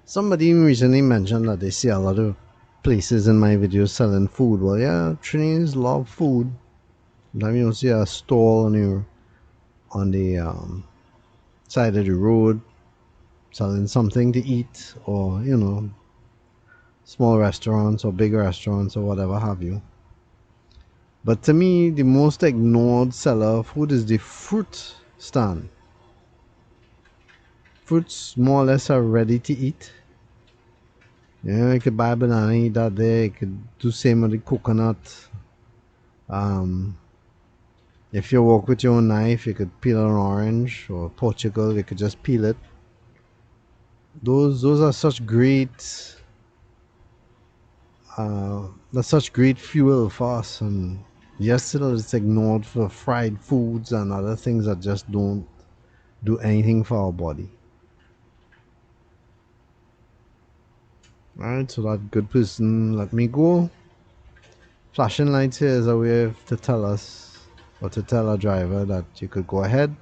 Somebody recently mentioned that they see a lot of places in my videos selling food. Well, yeah, Trinidadians love food. Sometimes you don't see a stall on the side of the road selling something to eat, or you know, small restaurants or big restaurants or whatever have you. But to me, the most ignored seller of food is the fruit stand. Fruits more or less are ready to eat. Yeah, you could buy a banana, eat that there. You could do same with the coconut. Um, if you walk with your own knife, you could peel an orange, or Portugal, you could just peel it. Those are such great that's such great fuel for us, and yes, still it's ignored for fried foods and other things that just don't do anything for our body. Alright, so that good person let me go. Flashing lights here is a way to tell us, or to tell our driver that you could go ahead.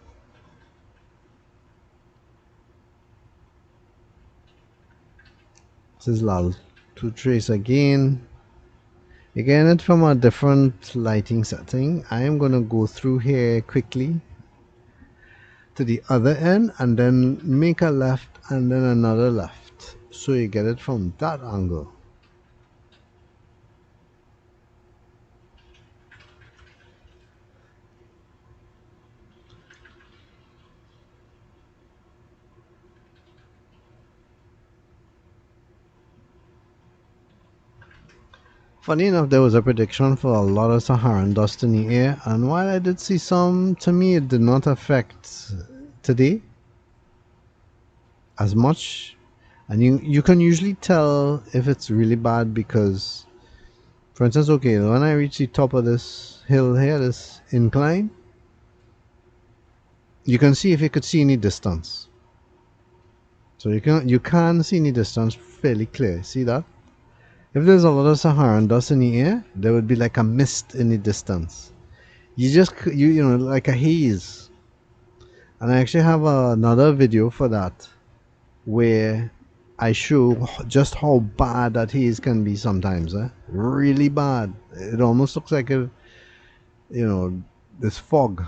This is Laltoo Trace again. Again, it's from a different lighting setting. I am going to go through here quickly to the other end and then make a left and then another left, so you get it from that angle. Funny enough, there was a prediction for a lot of Saharan dust in the air, and while I did see some, to me it did not affect today as much. And you can usually tell if it's really bad because, for instance, okay, when I reach the top of this hill here, this incline, you can see if you could see any distance. So you can see any distance fairly clear. See that? If there's a lot of Saharan dust in the air, there would be like a mist in the distance. You know, like a haze. And I actually have another video for that where I show just how bad that haze can be sometimes. Really bad. It almost looks like you know, this fog.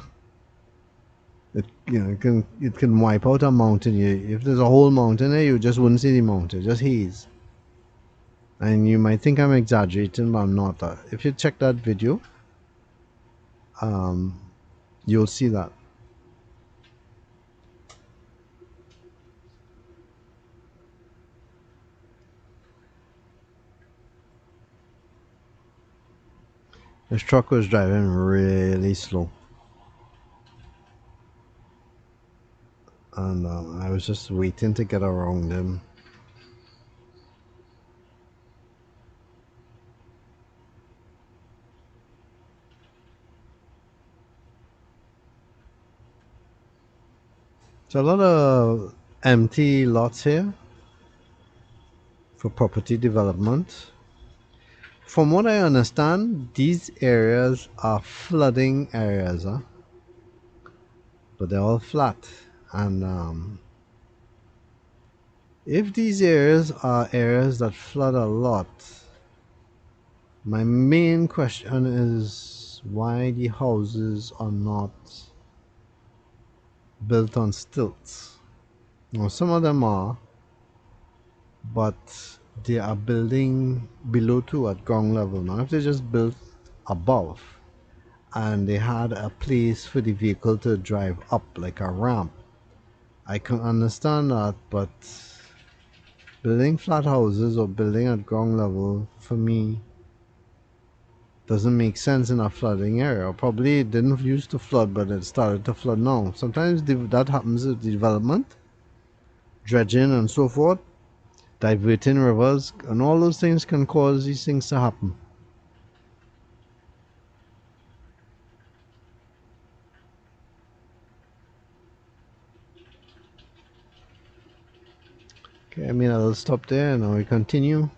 It can wipe out a mountain. If there's a whole mountain there, you just wouldn't see the mountain, just haze. And you might think I'm exaggerating, but I'm not. If you check that video, um, you'll see that. This truck was driving really slow, and I was just waiting to get around him. So a lot of empty lots here for property development. From what I understand, these areas are flooding areas, huh? But they're all flat. And if these areas are areas that flood a lot, my main question is why the houses are not built on stilts. Now, some of them are, but they are building below two at ground level. Now, if they just built above and they had a place for the vehicle to drive up, like a ramp, I can understand that, but building flat houses or building at ground level, for me, doesn't make sense in a flooding area. Probably it didn't used to flood, but it started to flood now. Sometimes that happens with the development, dredging and so forth, diverting rivers, and all those things can cause these things to happen. Okay, I mean, I'll stop there and now we continue.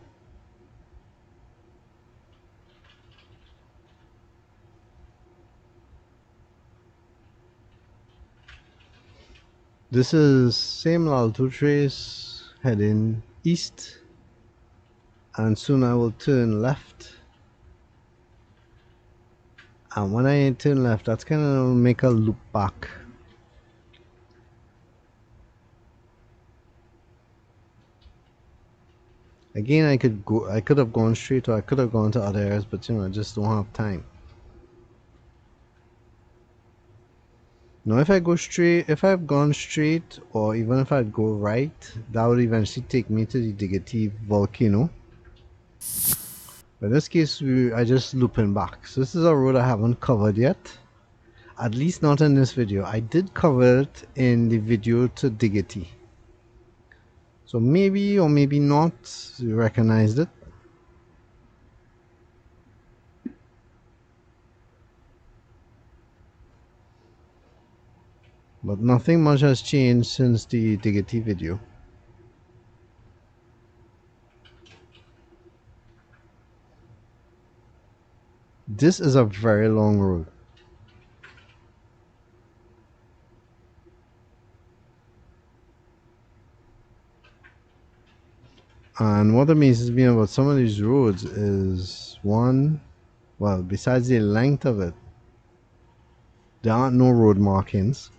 This is same Laltoo Trace heading east, and soon I will turn left. And when I turn left, that's kind of make a loop back. Again, I could have gone straight, or I could have gone to other areas, but I just don't have time. Now, if I go straight, if I've gone straight, or even if I'd go right, that would eventually take me to the Debe volcano. But in this case, I just looping back. So this is a road I haven't covered yet. At least not in this video. I did cover it in the video to Diggity. So maybe or maybe not you recognized it. But nothing much has changed since the Diggity video. This is a very long road. And what amazes me about some of these roads is one, well, besides the length of it, there aren't no road markings.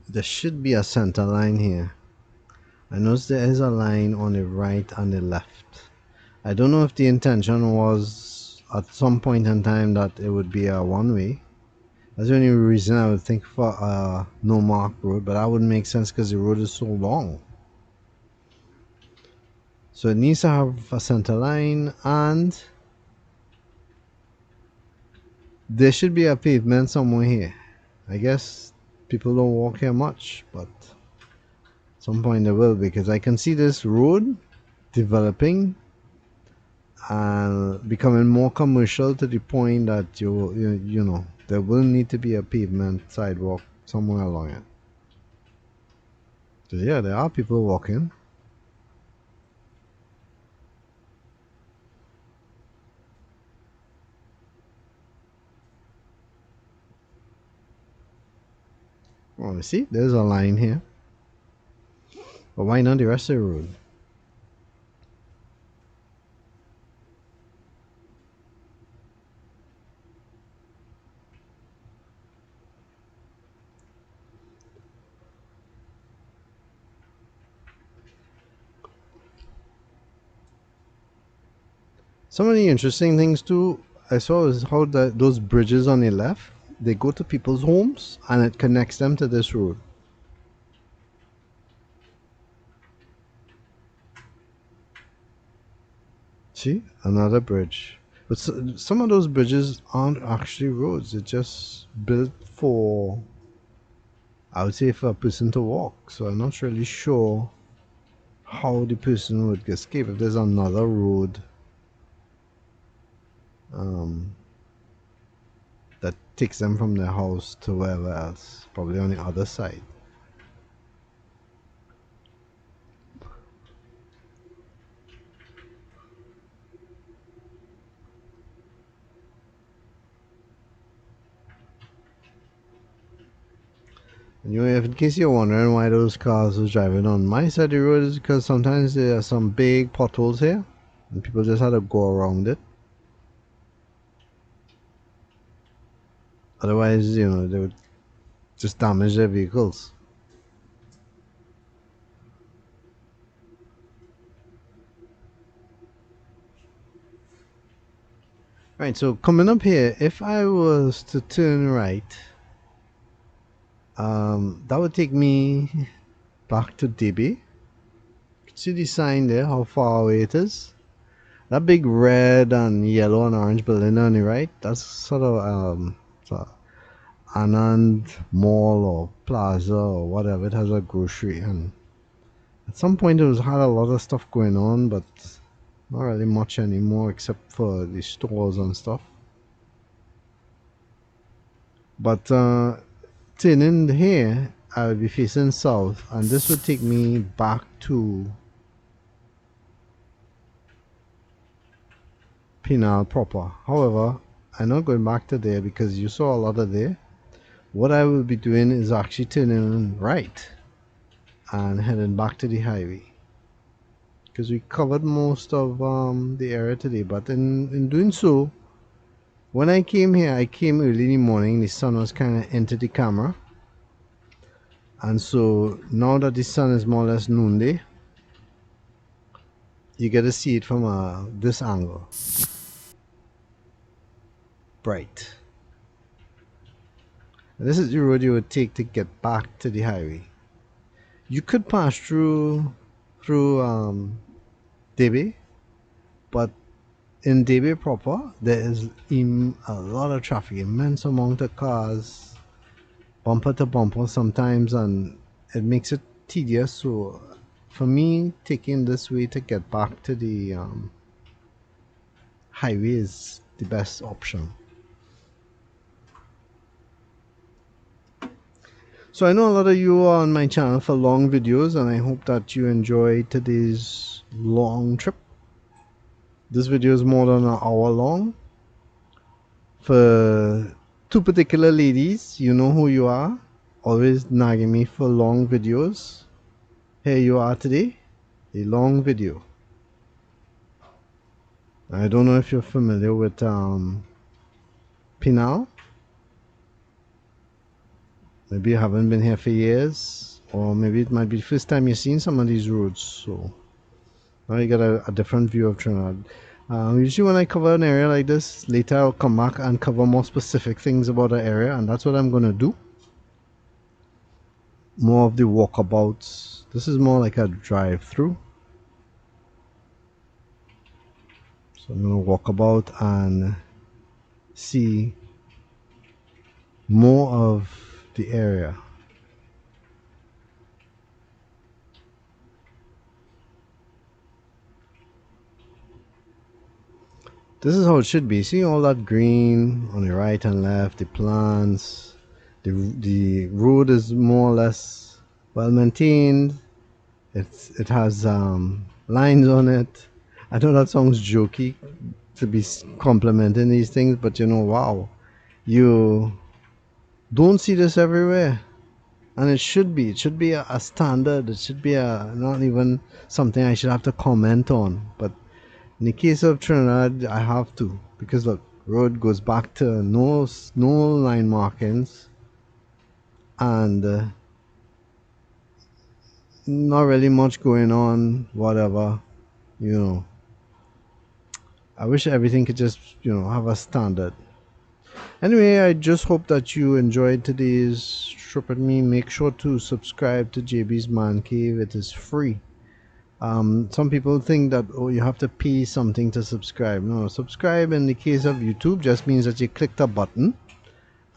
There should be a center line here. I notice there is a line on the right and the left. I don't know if the intention was at some point in time that it would be a one-way. That's the only reason I would think for a no mark road, but that wouldn't make sense because the road is so long. So it needs to have a center line, and there should be a pavement somewhere here. I guess people don't walk here much, but at some point they will, because I can see this road developing and becoming more commercial to the point that you know there will need to be a pavement sidewalk somewhere along it. So yeah, there are people walking. Oh, see, there's a line here. But why not the rest of the road? Some of the interesting things too I saw is how those bridges on the left, they go to people's homes and it connects them to this road. See, another bridge. But some of those bridges aren't actually roads. They're just built for, I would say, for a person to walk. So I'm not really sure how the person would escape if there's another road um, that takes them from their house to wherever else, probably on the other side. Anyway, if in case you're wondering why those cars was driving on my side of the road, is because sometimes there are some big potholes here and people just had to go around it. Otherwise, you know, they would just damage their vehicles. Right, so coming up here, if I was to turn right, that would take me back to Debe. See the sign there, how far away it is? That big red and yellow and orange building on the right, that's sort of Anand Mall or Plaza or whatever. It has a grocery, and at some point it was had a lot of stuff going on, but not really much anymore except for the stores and stuff. But turning here, I would be facing south, and this would take me back to Penal Proper. However, I'm not going back to there because you saw a lot of there. What I will be doing is actually turning right and heading back to the highway, because we covered most of the area today. But in doing so, when I came here, I came early in the morning. The sun was kind of into the camera, and so now that the sun is more or less noonday, you get to see it from this angle, bright. And this is the road you would take to get back to the highway. You could pass through Debe, but in Debe proper, there is a lot of traffic, immense amount of cars, bumper to bumper sometimes, and it makes it tedious. So for me, taking this way to get back to the highway is the best option. So I know a lot of you are on my channel for long videos, and I hope that you enjoyed today's long trip. This video is more than an hour long. For two particular ladies, you know who you are, always nagging me for long videos. Here you are today, a long video. I don't know if you're familiar with Penal. Maybe you haven't been here for years, or maybe it might be the first time you've seen some of these roads. So now you get a different view of Trinidad. Usually when I cover an area like this, later I'll come back and cover more specific things about the area, and that's what I'm going to do. More of the walkabouts. This is more like a drive-through. So I'm going to walk about and see more of the area. This is how it should be. See all that green on the right and left, the plants. The road is more or less well maintained. It has lines on it. I know that sounds jokey to be complimenting these things, but you know, wow, you don't see this everywhere. And it should be a standard. It should be a not even something I should have to comment on, but in the case of Trinidad I have to, because look, road goes back to no line markings, and not really much going on, whatever, you know. I wish everything could just, have a standard. Anyway, I just hope that you enjoyed today's trip with me. Make sure to subscribe to JB's Man Cave. It is free. Some people think that, oh, you have to pay something to subscribe. No, subscribe in the case of YouTube just means that you clicked a button,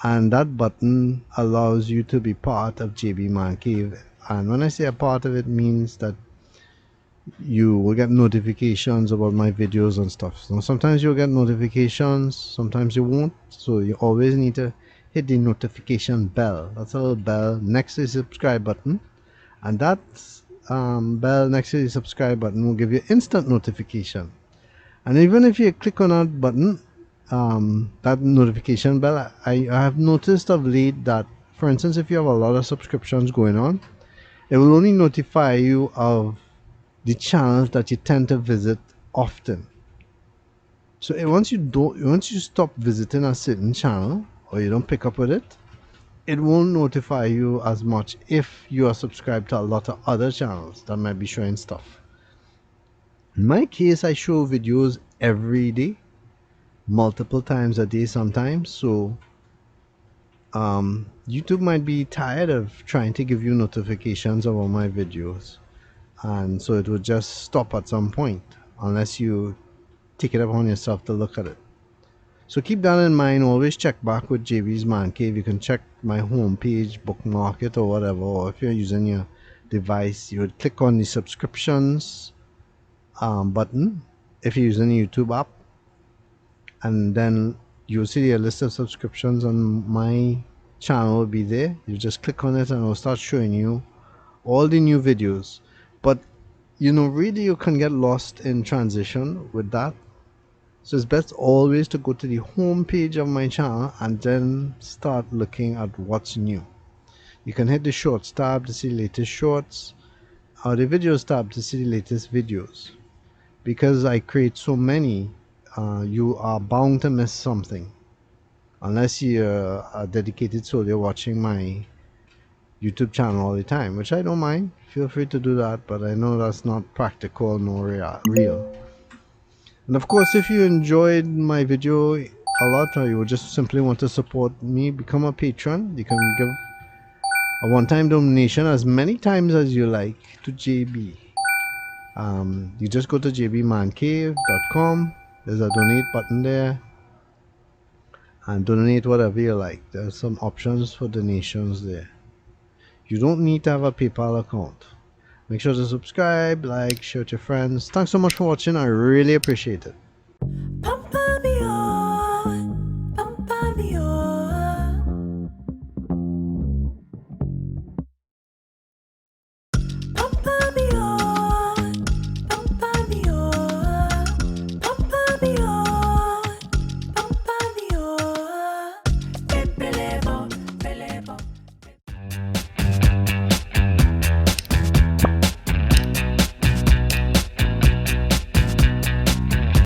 and that button allows you to be part of JB Man Cave. And when I say a part of it, means that you will get notifications about my videos and stuff. So sometimes you'll get notifications, sometimes you won't. So you always need to hit the notification bell. That's a little bell next to the subscribe button, and that bell next to the subscribe button will give you instant notification. And even if you click on that button, that notification bell, I have noticed of late that, for instance, if you have a lot of subscriptions going on, it will only notify you of the channels that you tend to visit often. So once you stop visiting a certain channel, or you don't pick up with it, it won't notify you as much if you are subscribed to a lot of other channels that might be showing stuff. In my case, I show videos every day, multiple times a day sometimes, so YouTube might be tired of trying to give you notifications of all my videos, and so it would just stop at some point unless you take it upon yourself to look at it. So keep that in mind. Always check back with JB's Man Cave. You can check my home page, bookmark it or whatever, or if you're using your device, you would click on the subscriptions button if you're using the YouTube app, and then you'll see a list of subscriptions on my channel will be there. You just click on it and it'll start showing you all the new videos. But really you can get lost in transition with that. So it's best always to go to the home page of my channel and then start looking at what's new. You can hit the shorts tab to see the latest shorts, or the videos tab to see the latest videos. Because I create so many, you are bound to miss something unless you are dedicated solely watching my YouTube channel all the time, which I don't mind. Feel free to do that, but I know that's not practical nor real. And of course, if you enjoyed my video a lot, or you just simply want to support me, become a patron. You can give a one-time donation as many times as you like to JB. You just go to jbmancave.com. There's a donate button there, and donate whatever you like. There's some options for donations there. You don't need to have a PayPal account. Make sure to subscribe, like, share with your friends. Thanks so much for watching. I really appreciate it.